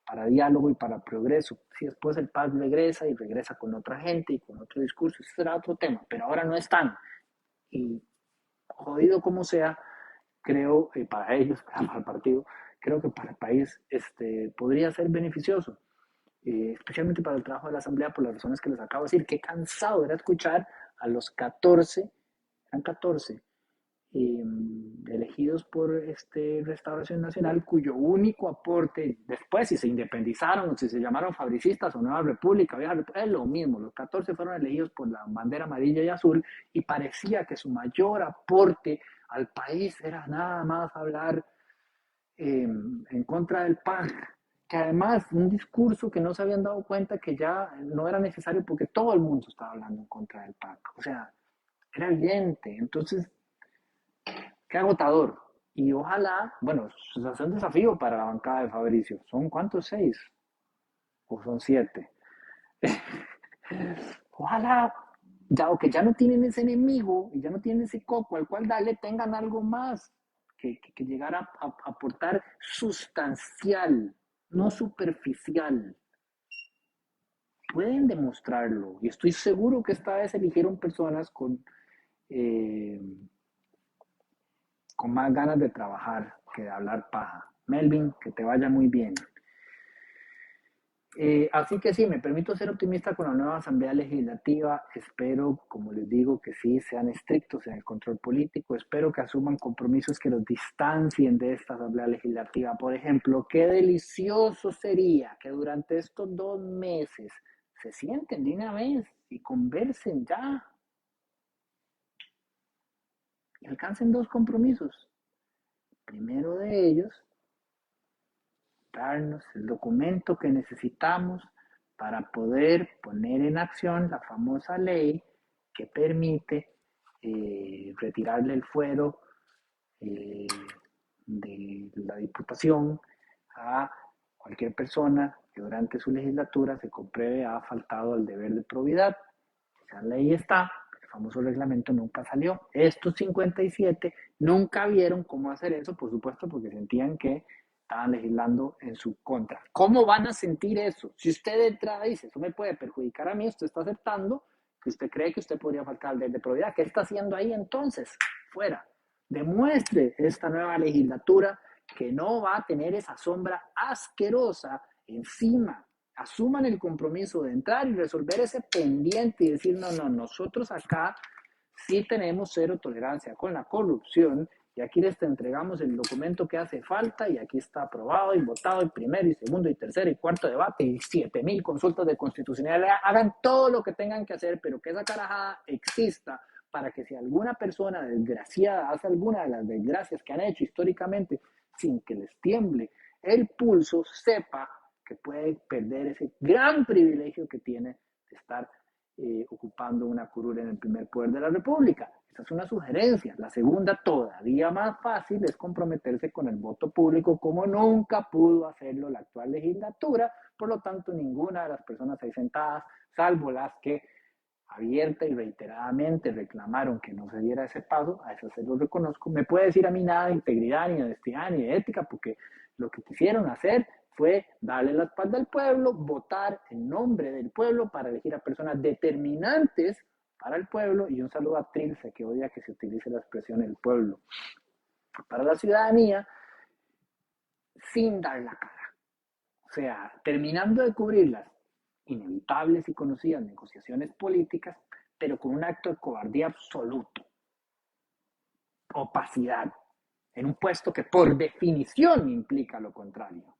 para diálogo y para progreso. Si después el PAC regresa y regresa con otra gente y con otro discurso, ese será otro tema, pero ahora no están. Y jodido como sea, creo, para ellos, para el partido, creo que para el país podría ser beneficioso, especialmente para el trabajo de la Asamblea, por las razones que les acabo de decir. Qué cansado era escuchar a los 14, eran 14, elegidos por Restauración Nacional, cuyo único aporte, después si se independizaron, si se llamaron fabricistas o Nueva República, es lo mismo, los 14 fueron elegidos por la bandera amarilla y azul, y parecía que su mayor aporte al país era nada más hablar en contra del PAN, que además un discurso que no se habían dado cuenta que ya no era necesario porque todo el mundo estaba hablando en contra del PAN, o sea, era evidente. Entonces, qué agotador. Y ojalá, bueno, es un desafío para la bancada de Fabricio. ¿Son cuántos? ¿6? ¿O son 7? Ojalá, ya, que ya no tienen ese enemigo y ya no tienen ese coco al cual darle, tengan algo más que llegar a aportar sustancial, no superficial. Pueden demostrarlo y estoy seguro que esta vez eligieron personas eh, con más ganas de trabajar que de hablar paja. Melvin, que te vaya muy bien. Así que sí, me permito ser optimista con la nueva Asamblea Legislativa. Espero, como les digo, que sí sean estrictos en el control político. Espero que asuman compromisos que los distancien de esta Asamblea Legislativa. Por ejemplo, qué delicioso sería que durante estos 2 meses se sienten de una vez y conversen ya y alcancen 2 compromisos. Primero de ellos, darnos el documento que necesitamos para poder poner en acción la famosa ley que permite retirarle el fuero eh, de la Diputación a cualquier persona que durante su legislatura se compruebe ha faltado al deber de probidad. Esa ley está, el famoso reglamento nunca salió. Estos 57 nunca vieron cómo hacer eso, por supuesto, porque sentían que estaban legislando en su contra. ¿Cómo van a sentir eso? Si usted de entrada dice, eso me puede perjudicar a mí, usted está aceptando que usted cree que usted podría faltar al deber de probidad. ¿Qué está haciendo ahí entonces? Fuera. Demuestre esta nueva legislatura que no va a tener esa sombra asquerosa encima. Asuman el compromiso de entrar y resolver ese pendiente y decir, no, nosotros acá sí tenemos cero tolerancia con la corrupción y aquí les entregamos el documento que hace falta y aquí está aprobado y votado el primero y segundo y tercer y cuarto debate y 7,000 consultas de constitucionalidad. Hagan todo lo que tengan que hacer, pero que esa carajada exista para que si alguna persona desgraciada hace alguna de las desgracias que han hecho históricamente sin que les tiemble el pulso, sepa que puede perder ese gran privilegio que tiene de estar ocupando una curul en el primer poder de la República. Esa es una sugerencia. La segunda, todavía más fácil, es comprometerse con el voto público como nunca pudo hacerlo la actual legislatura. Por lo tanto, ninguna de las personas ahí sentadas, salvo las que abierta y reiteradamente reclamaron que no se diera ese paso, a eso se lo reconozco, me puede decir a mí nada de integridad, ni de honestidad, ni de ética, porque lo que quisieron hacer fue darle la espalda al pueblo, votar en nombre del pueblo para elegir a personas determinantes para el pueblo, y un saludo a Trilce, que odia que se utilice la expresión el pueblo, para la ciudadanía, sin dar la cara. O sea, terminando de cubrir las inevitables y conocidas negociaciones políticas, pero con un acto de cobardía absoluto, opacidad, en un puesto que por definición implica lo contrario.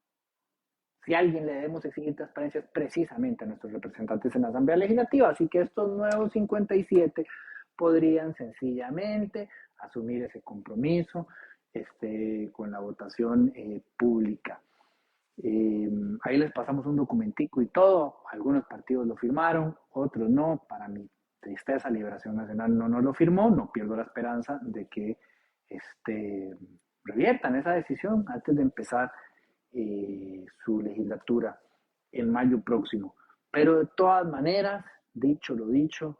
Si a alguien le debemos exigir transparencia es precisamente a nuestros representantes en la Asamblea Legislativa, así que estos nuevos 57 podrían sencillamente asumir ese compromiso con la votación pública. Ahí les pasamos un documentico y todo, algunos partidos lo firmaron, otros no, para mi tristeza Liberación Nacional no lo firmó, no pierdo la esperanza de que reviertan esa decisión antes de empezar su legislatura en mayo próximo. Pero de todas maneras, dicho lo dicho,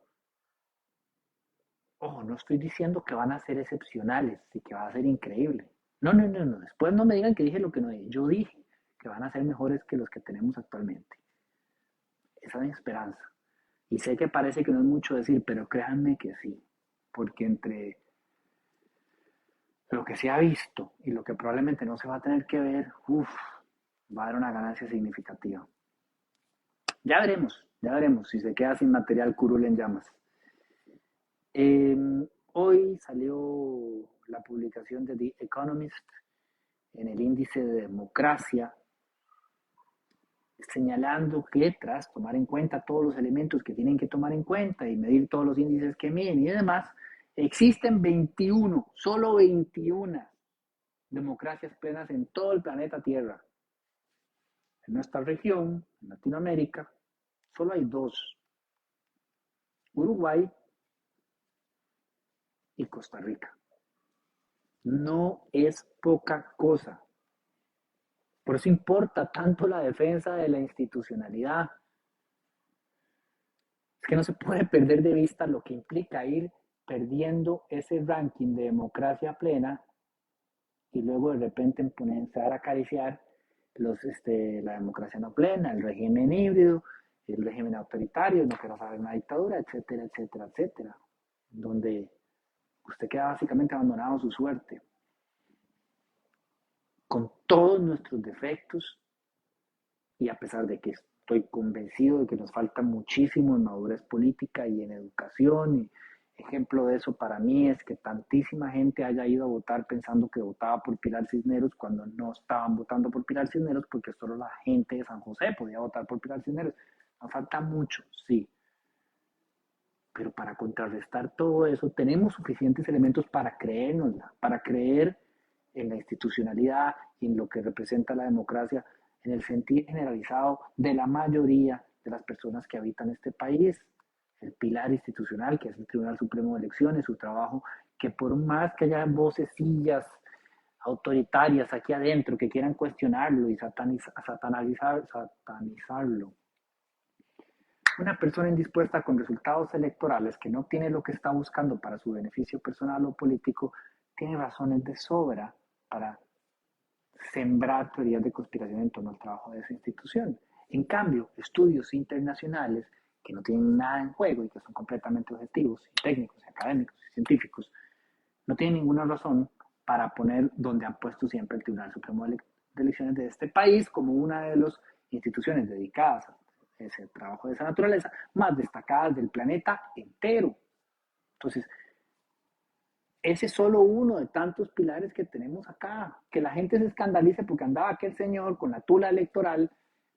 Ojo, no estoy diciendo que van a ser excepcionales y que va a ser increíble. No, no, no, no. Después no me digan que dije lo que no dije. Yo dije que van a ser mejores que los que tenemos actualmente. Esa es mi esperanza. Y sé que parece que no es mucho decir, pero créanme que sí. Porque entre lo que se ha visto y lo que probablemente no se va a tener que ver, va a haber una ganancia significativa. Ya veremos si se queda sin material curul en llamas. Eh, Hoy salió la publicación de The Economist en el índice de democracia, señalando que tras tomar en cuenta todos los elementos que tienen que tomar en cuenta y medir todos los índices que miden y demás, existen 21, solo 21 democracias plenas en todo el planeta Tierra. En nuestra región, en Latinoamérica, solo hay dos, Uruguay y Costa Rica. No es poca cosa. Por eso importa tanto la defensa de la institucionalidad. Es que no se puede perder de vista lo que implica ir perdiendo ese ranking de democracia plena y luego de repente empezar a acariciar la democracia no plena, el régimen híbrido, el régimen autoritario, no quiero saber una dictadura, etcétera, etcétera, etcétera, donde usted queda básicamente abandonado a su suerte, con todos nuestros defectos y a pesar de que estoy convencido de que nos falta muchísimo en madurez política y en educación. Y ejemplo de eso para mí es que tantísima gente haya ido a votar pensando que votaba por Pilar Cisneros cuando no estaban votando por Pilar Cisneros porque solo la gente de San José podía votar por Pilar Cisneros. Nos falta mucho, sí. Pero para contrarrestar todo eso tenemos suficientes elementos para creérnosla, para creer en la institucionalidad y en lo que representa la democracia en el sentir generalizado de la mayoría de las personas que habitan este país. El pilar institucional, que es el Tribunal Supremo de Elecciones, su trabajo, que por más que haya vocecillas autoritarias aquí adentro que quieran cuestionarlo y satanizarlo, una persona indispuesta con resultados electorales que no obtiene lo que está buscando para su beneficio personal o político, tiene razones de sobra para sembrar teorías de conspiración en torno al trabajo de esa institución. En cambio, estudios internacionales que no tienen nada en juego y que son completamente objetivos, y técnicos, y académicos, y científicos, no tienen ninguna razón para poner donde han puesto siempre el Tribunal Supremo de Elecciones de este país como una de las instituciones dedicadas a ese trabajo de esa naturaleza más destacadas del planeta entero. Entonces, ese es solo uno de tantos pilares que tenemos acá. Que la gente se escandalice porque andaba aquel señor con la tula electoral,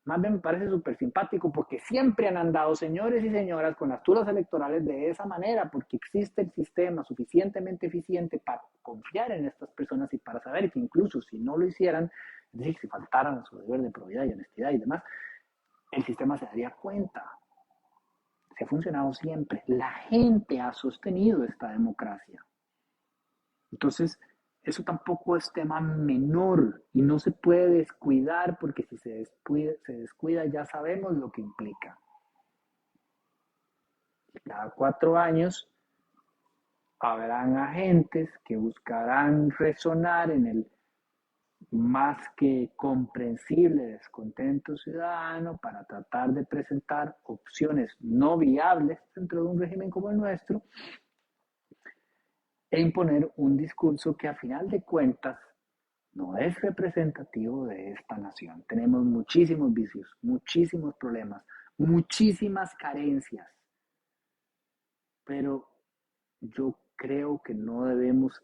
más bien me parece súper simpático porque siempre han andado señores y señoras con las tulas electorales de esa manera, porque existe el sistema suficientemente eficiente para confiar en estas personas y para saber que incluso si no lo hicieran, es decir, si faltaran a su deber de probidad y honestidad y demás, el sistema se daría cuenta. Se ha funcionado siempre. La gente ha sostenido esta democracia. Entonces, eso tampoco es tema menor y no se puede descuidar porque si se descuida ya sabemos lo que implica. Cada 4 años habrán agentes que buscarán resonar en el más que comprensible descontento ciudadano para tratar de presentar opciones no viables dentro de un régimen como el nuestro e imponer un discurso que a final de cuentas no es representativo de esta nación. Tenemos muchísimos vicios, muchísimos problemas, muchísimas carencias, pero yo creo que no debemos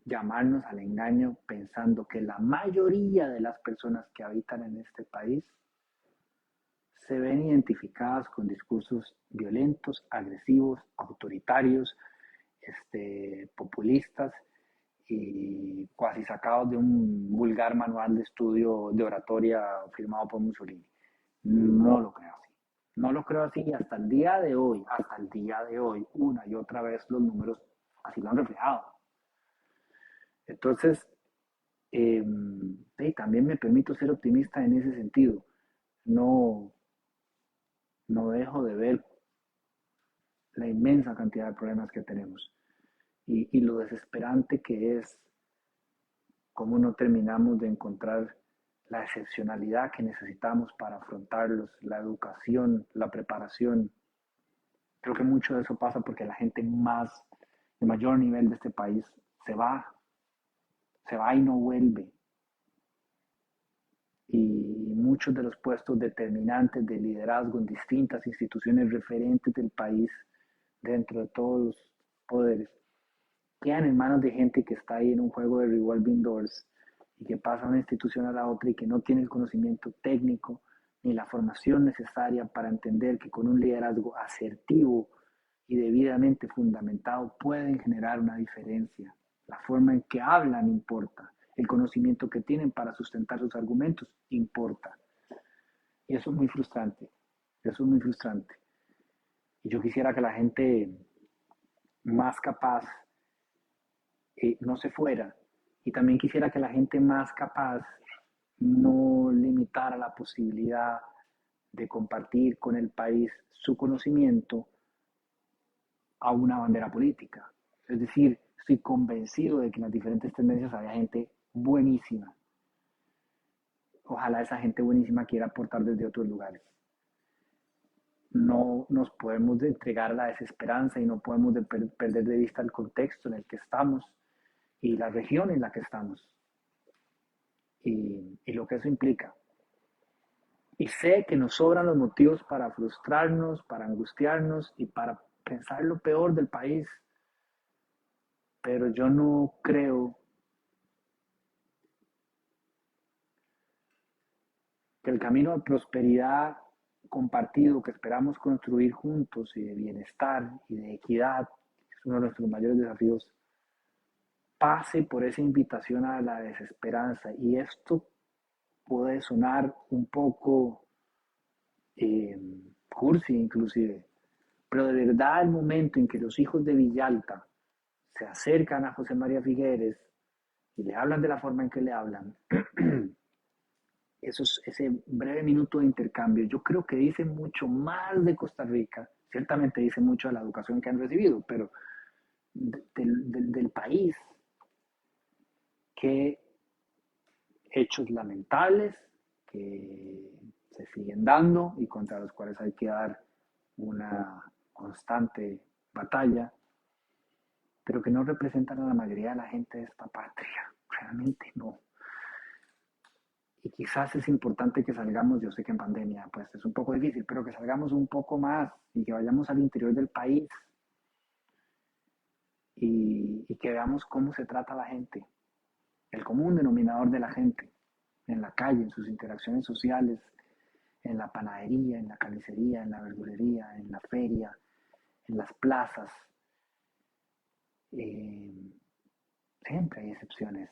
llamarnos al engaño pensando que la mayoría de las personas que habitan en este país se ven identificadas con discursos violentos, agresivos, autoritarios, populistas y cuasi sacados de un vulgar manual de estudio de oratoria firmado por Mussolini. No lo creo así. No lo creo así hasta el día de hoy, una y otra vez los números así lo han reflejado. Entonces, también me permito ser optimista en ese sentido. No, no dejo de ver la inmensa cantidad de problemas que tenemos. y lo desesperante que es cómo no terminamos de encontrar la excepcionalidad que necesitamos para afrontarlos, la educación, la preparación. Creo que mucho de eso pasa porque la gente más, de mayor nivel de este país, se va, se va y no vuelve. Y muchos de los puestos determinantes de liderazgo en distintas instituciones referentes del país, dentro de todos los poderes, quedan en manos de gente que está ahí en un juego de revolving doors y que pasa de una institución a la otra y que no tiene el conocimiento técnico ni la formación necesaria para entender que con un liderazgo asertivo y debidamente fundamentado pueden generar una diferencia. La forma en que hablan importa, el conocimiento que tienen para sustentar sus argumentos importa. Y eso es muy frustrante, eso es muy frustrante. Y yo quisiera que la gente más capaz no se fuera. Y también quisiera que la gente más capaz no limitara la posibilidad de compartir con el país su conocimiento a una bandera política. Es decir, estoy convencido de que en las diferentes tendencias había gente buenísima. Ojalá esa gente buenísima quiera aportar desde otros lugares. No nos podemos entregar a la desesperanza y no podemos perder de vista el contexto en el que estamos y la región en la que estamos y lo que eso implica. Y sé que nos sobran los motivos para frustrarnos, para angustiarnos y para pensar lo peor del país, pero yo no creo que el camino de prosperidad compartido que esperamos construir juntos y de bienestar y de equidad, que es uno de nuestros mayores desafíos, pase por esa invitación a la desesperanza. Y esto puede sonar un poco eh, cursi inclusive, pero de verdad el momento en que los hijos de Villalta se acercan a José María Figueres y le hablan de la forma en que le hablan, ese breve minuto de intercambio, yo creo que dice mucho más de Costa Rica, ciertamente dice mucho de la educación que han recibido, pero del país, que hechos lamentables que se siguen dando y contra los cuales hay que dar una constante batalla, pero que no representan a la mayoría de la gente de esta patria, realmente no. Y quizás es importante que salgamos, yo sé que en pandemia pues es un poco difícil, pero que salgamos un poco más y que vayamos al interior del país y que veamos cómo se trata la gente, el común denominador de la gente, en la calle, en sus interacciones sociales, en la panadería, en la carnicería, en la verdulería, en la feria, en las plazas. Eh, Siempre hay excepciones,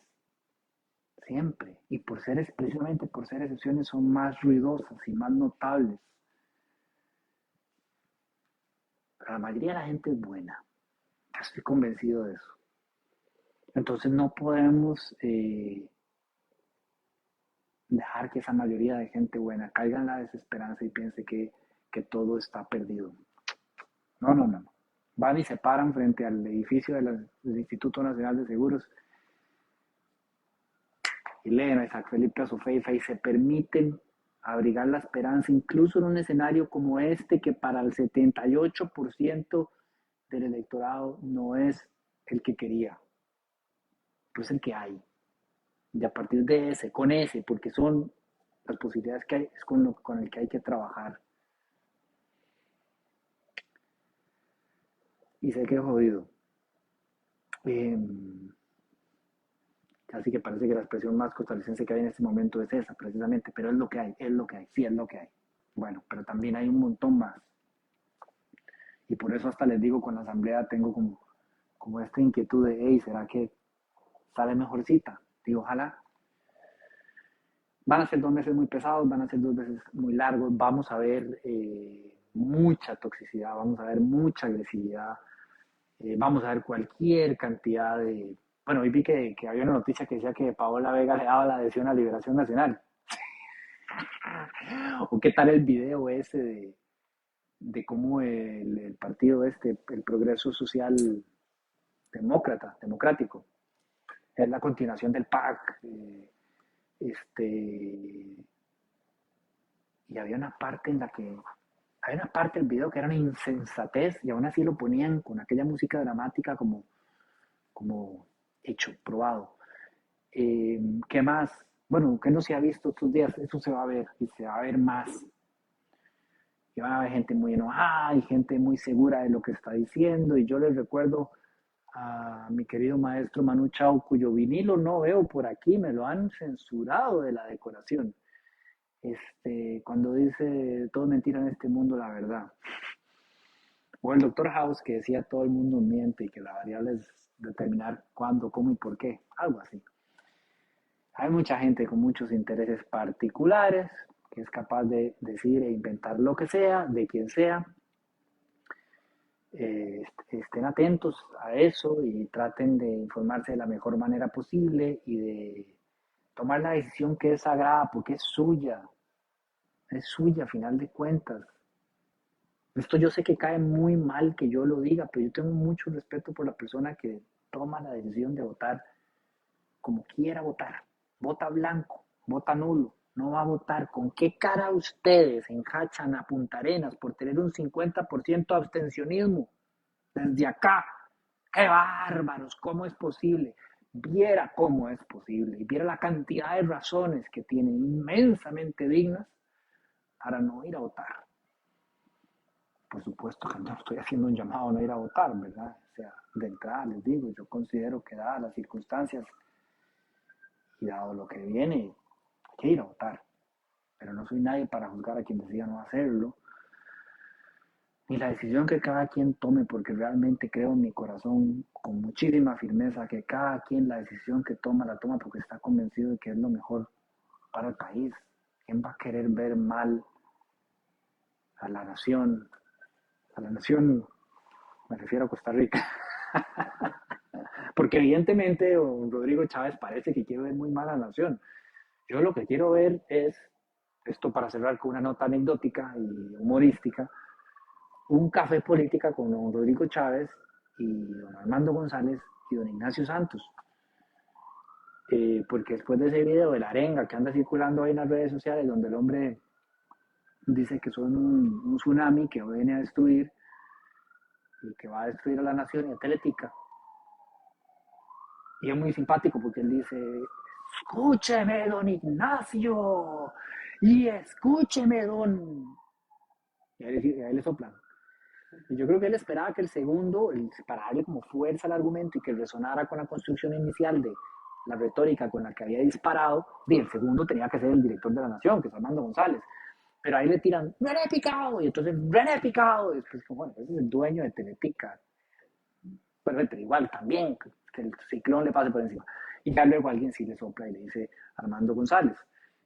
siempre. Y precisamente por ser excepciones son más ruidosas y más notables. Pero la mayoría de la gente es buena. Estoy convencido de eso. Entonces no podemos dejar que esa mayoría de gente buena caiga en la desesperanza y piense que todo está perdido. No, no, no. Van y se paran frente al edificio del Instituto Nacional de Seguros y leen a Isaac Felipe Azufeifa y se permiten abrigar la esperanza, incluso en un escenario como este, que para el 78% del electorado no es el que quería, pero es el que hay. Y a partir de ese, con ese, porque son las posibilidades que hay, es con el que hay que trabajar. Y sé que es jodido. Eh, Casi que parece que la expresión más costarricense que hay en este momento es esa, precisamente, pero es lo que hay, es lo que hay, sí es lo que hay. Bueno, pero también hay un montón más. Y por eso hasta les digo, con la asamblea tengo como esta inquietud de, hey, ¿será que sale mejorcita? Digo, ojalá. Van a ser 2 meses muy pesados, van a ser 2 meses muy largos, vamos a ver mucha toxicidad, vamos a ver mucha agresividad, vamos a ver cualquier cantidad de... Bueno, hoy vi que había una noticia que decía que Paola Vega le daba la adhesión a Liberación Nacional. ¿O qué tal el video ese de cómo el partido este, el Progreso Social, democrático. Es la continuación del PAC. Este, y había una parte hay una parte del video que era una insensatez y aún así lo ponían con aquella música dramática como hecho, probado. ¿Qué más? Bueno, que no se ha visto estos días, eso se va a ver y se va a ver más. Y van a haber gente muy enojada y gente muy segura de lo que está diciendo. Y yo les recuerdo a mi querido maestro Manu Chao, cuyo vinilo no veo por aquí, me lo han censurado de la decoración. Cuando dice todo es mentira en este mundo, la verdad. O el doctor House que decía todo el mundo miente y que la variable es determinar cuándo, cómo y por qué, algo así. Hay mucha gente con muchos intereses particulares que es capaz de decir e inventar lo que sea, de quien sea. Estén atentos a eso y traten de informarse de la mejor manera posible y de tomar la decisión que es sagrada porque es suya a final de cuentas. Esto yo sé que cae muy mal que yo lo diga, pero yo tengo mucho respeto por la persona que toma la decisión de votar como quiera votar. Vota blanco, vota nulo, no va a votar. ¿Con qué cara ustedes enjachan a Punta Arenas por tener un 50% de abstencionismo? Desde acá, ¡qué bárbaros! ¿Cómo es posible? Viera cómo es posible y viera la cantidad de razones que tienen inmensamente dignas para no ir a votar. Por supuesto que no estoy haciendo un llamado a no ir a votar, ¿verdad? O sea, de entrada les digo, yo considero que dadas las circunstancias y dado lo que viene, hay que ir a votar. Pero no soy nadie para juzgar a quien decida no hacerlo, ni la decisión que cada quien tome, porque realmente creo en mi corazón con muchísima firmeza que cada quien la decisión que toma la toma porque está convencido de que es lo mejor para el país. ¿Quién va a querer ver mal a la nación? A la nación, me refiero a Costa Rica. Porque evidentemente Rodrigo Chávez parece que quiere ver muy mal a la nación. Yo lo que quiero ver es, esto para cerrar con una nota anecdótica y humorística, un café política con don Rodrigo Chávez y don Armando González y don Ignacio Santos. Porque después de ese video de la arenga que anda circulando ahí en las redes sociales, donde el hombre dice que son un tsunami que viene a destruir y que va a destruir a la nación y a Teletica. Y es muy simpático porque él dice, escúcheme, don Ignacio, y escúcheme, don... Y a él le soplan. Y yo creo que él esperaba que el segundo, para darle como fuerza al argumento y que resonara con la construcción inicial de la retórica con la que había disparado, y el segundo tenía que ser el director de la Nación, que es Armando González. Pero ahí le tiran, René Picado, y entonces René Picado, y después, bueno, ese es el dueño de Teletica. Pero igual también, que el ciclón le pase por encima. Y ya luego alguien sí le sopla y le dice Armando González.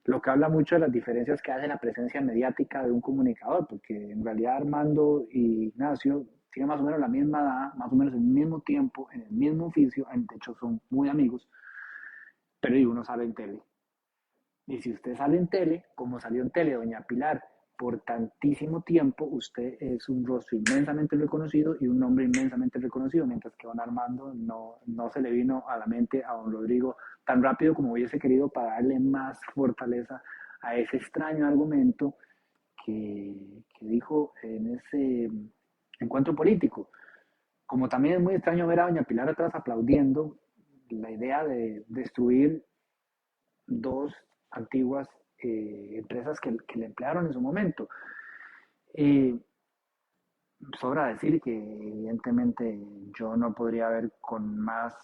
Lo que habla mucho de las diferencias que hace la presencia mediática de un comunicador, porque en realidad Armando y Ignacio tienen más o menos la misma edad, más o menos el mismo tiempo, en el mismo oficio, de hecho son muy amigos, pero uno sale en tele. Y si usted sale en tele, como salió en tele doña Pilar, por tantísimo tiempo, usted es un rostro inmensamente reconocido y un nombre inmensamente reconocido, mientras que don Armando no se le vino a la mente a don Rodrigo tan rápido como hubiese querido para darle más fortaleza a ese extraño argumento que dijo en ese encuentro político. Como también es muy extraño ver a doña Pilar atrás aplaudiendo la idea de destruir dos antiguas empresas que le emplearon en su momento. Eh, Sobra decir que evidentemente yo no podría ver con más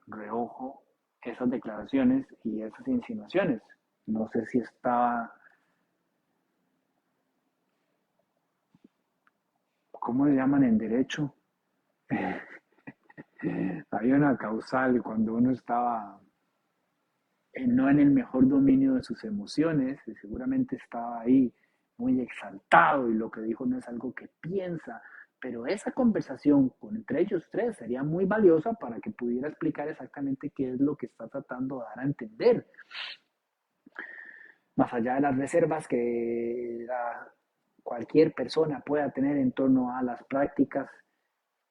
reojo esas declaraciones y esas insinuaciones. No sé si estaba, ¿cómo le llaman en derecho? Había una causal cuando uno estaba no en el mejor dominio de sus emociones, y seguramente estaba ahí muy exaltado y lo que dijo no es algo que piensa, pero esa conversación entre ellos tres sería muy valiosa para que pudiera explicar exactamente qué es lo que está tratando de dar a entender. Más allá de las reservas que cualquier persona pueda tener en torno a las prácticas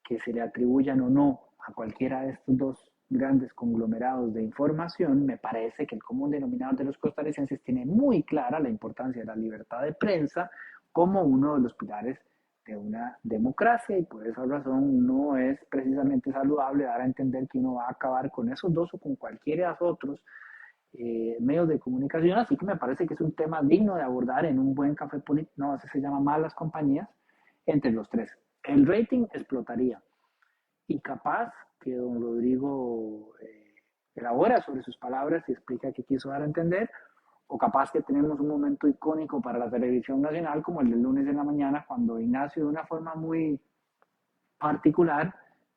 que se le atribuyan o no a cualquiera de estos dos grandes conglomerados de información, me parece que el común denominador de los costarricenses tiene muy clara la importancia de la libertad de prensa como uno de los pilares de una democracia, y por esa razón no es precisamente saludable dar a entender que uno va a acabar con esos dos o con cualquiera de los otros medios de comunicación, así que me parece que es un tema digno de abordar en un buen café político, no, ese se llama Malas Compañías, entre los tres. El rating explotaría, y capaz que don Rodrigo elabora sobre sus palabras y explica qué quiso dar a entender, o capaz que tenemos un momento icónico para la televisión nacional como el del lunes en la mañana, cuando Ignacio, de una forma muy particular,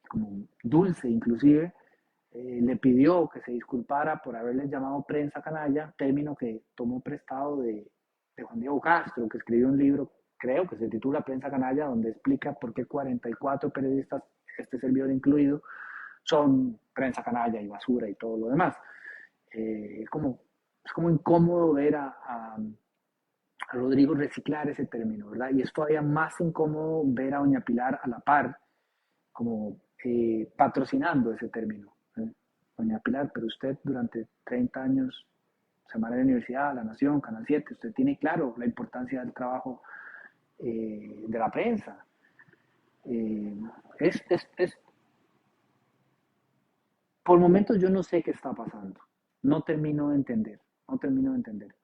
como dulce inclusive, le pidió que se disculpara por haberle llamado prensa canalla, término que tomó prestado de Juan Diego Castro, que escribió un libro, creo que se titula Prensa Canalla, donde explica por qué 44 periodistas, este servidor incluido, son prensa canalla y basura y todo lo demás. Es como incómodo ver a Rodrigo reciclar ese término, ¿verdad? Y es todavía más incómodo ver a doña Pilar a la par, como patrocinando ese término. Doña Pilar, pero usted durante 30 años, Semana de la Universidad, La Nación, Canal 7, usted tiene claro la importancia del trabajo de la prensa. Eh, es, es, es, por momentos yo no sé qué está pasando. No termino de entender. No termino de entender.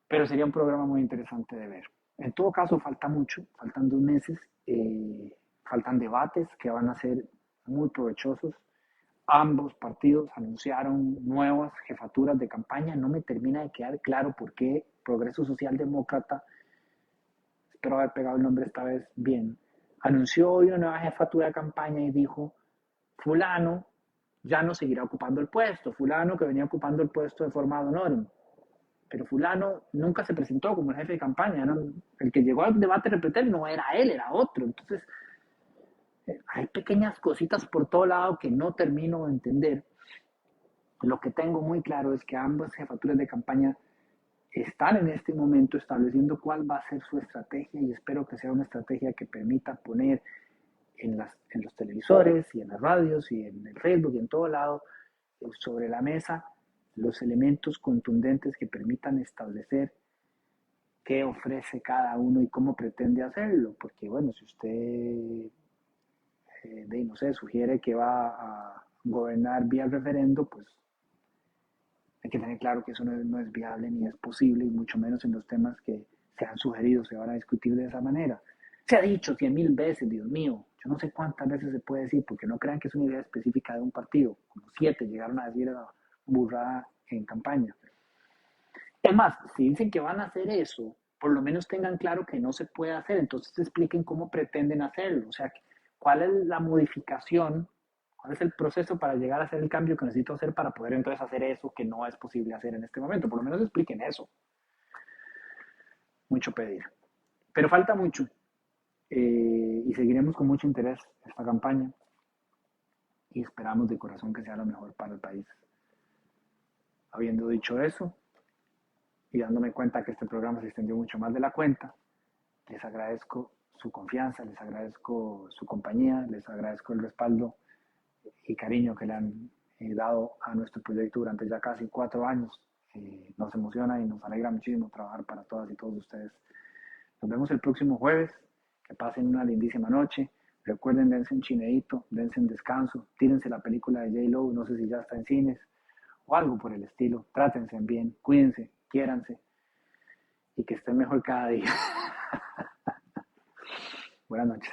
Pero sería un programa muy interesante de ver. En todo caso, falta mucho. Faltan 2 meses. Faltan debates que van a ser muy provechosos. Ambos partidos anunciaron nuevas jefaturas de campaña. No me termina de quedar claro por qué Progreso Social Demócrata, espero haber pegado el nombre esta vez bien, anunció hoy una nueva jefatura de campaña y dijo, fulano ya no seguirá ocupando el puesto, fulano que venía ocupando el puesto de forma ad honorem. Pero fulano nunca se presentó como el jefe de campaña, el que llegó al debate de Pretel no era él, era otro. Entonces, hay pequeñas cositas por todo lado que no termino de entender. Lo que tengo muy claro es que ambas jefaturas de campaña están en este momento estableciendo cuál va a ser su estrategia, y espero que sea una estrategia que permita poner en los televisores y en las radios y en el Facebook y en todo lado sobre la mesa los elementos contundentes que permitan establecer qué ofrece cada uno y cómo pretende hacerlo. Porque bueno, si usted no sé, sugiere que va a gobernar vía referendo, pues hay que tener claro que eso no es viable ni es posible, y mucho menos en los temas que se han sugerido se van a discutir de esa manera. Se ha dicho 100.000 veces, Dios mío, yo no sé cuántas veces se puede decir, porque no crean que es una idea específica de un partido, como 7 llegaron a decir la burrada en campaña. Es más, si dicen que van a hacer eso, por lo menos tengan claro que no se puede hacer, entonces expliquen cómo pretenden hacerlo, o sea, cuál es la modificación, cuál es el proceso para llegar a hacer el cambio que necesito hacer para poder entonces hacer eso que no es posible hacer en este momento. Por lo menos expliquen eso. Mucho pedir. Pero falta mucho, y seguiremos con mucho interés esta campaña y esperamos de corazón que sea lo mejor para el país. Habiendo dicho eso y dándome cuenta que este programa se extendió mucho más de la cuenta, les agradezco su confianza, les agradezco su compañía, les agradezco el respaldo y cariño que le han dado a nuestro proyecto durante ya casi 4 años. Nos emociona y nos alegra muchísimo trabajar para todas y todos ustedes. Nos vemos el próximo jueves. Que pasen una lindísima noche. Recuerden, dense un chineíto, dense un descanso, tírense la película de J-Lo, no sé si ya está en cines, o algo por el estilo. Trátense bien, cuídense, quiéranse, y que estén mejor cada día. Buenas noches.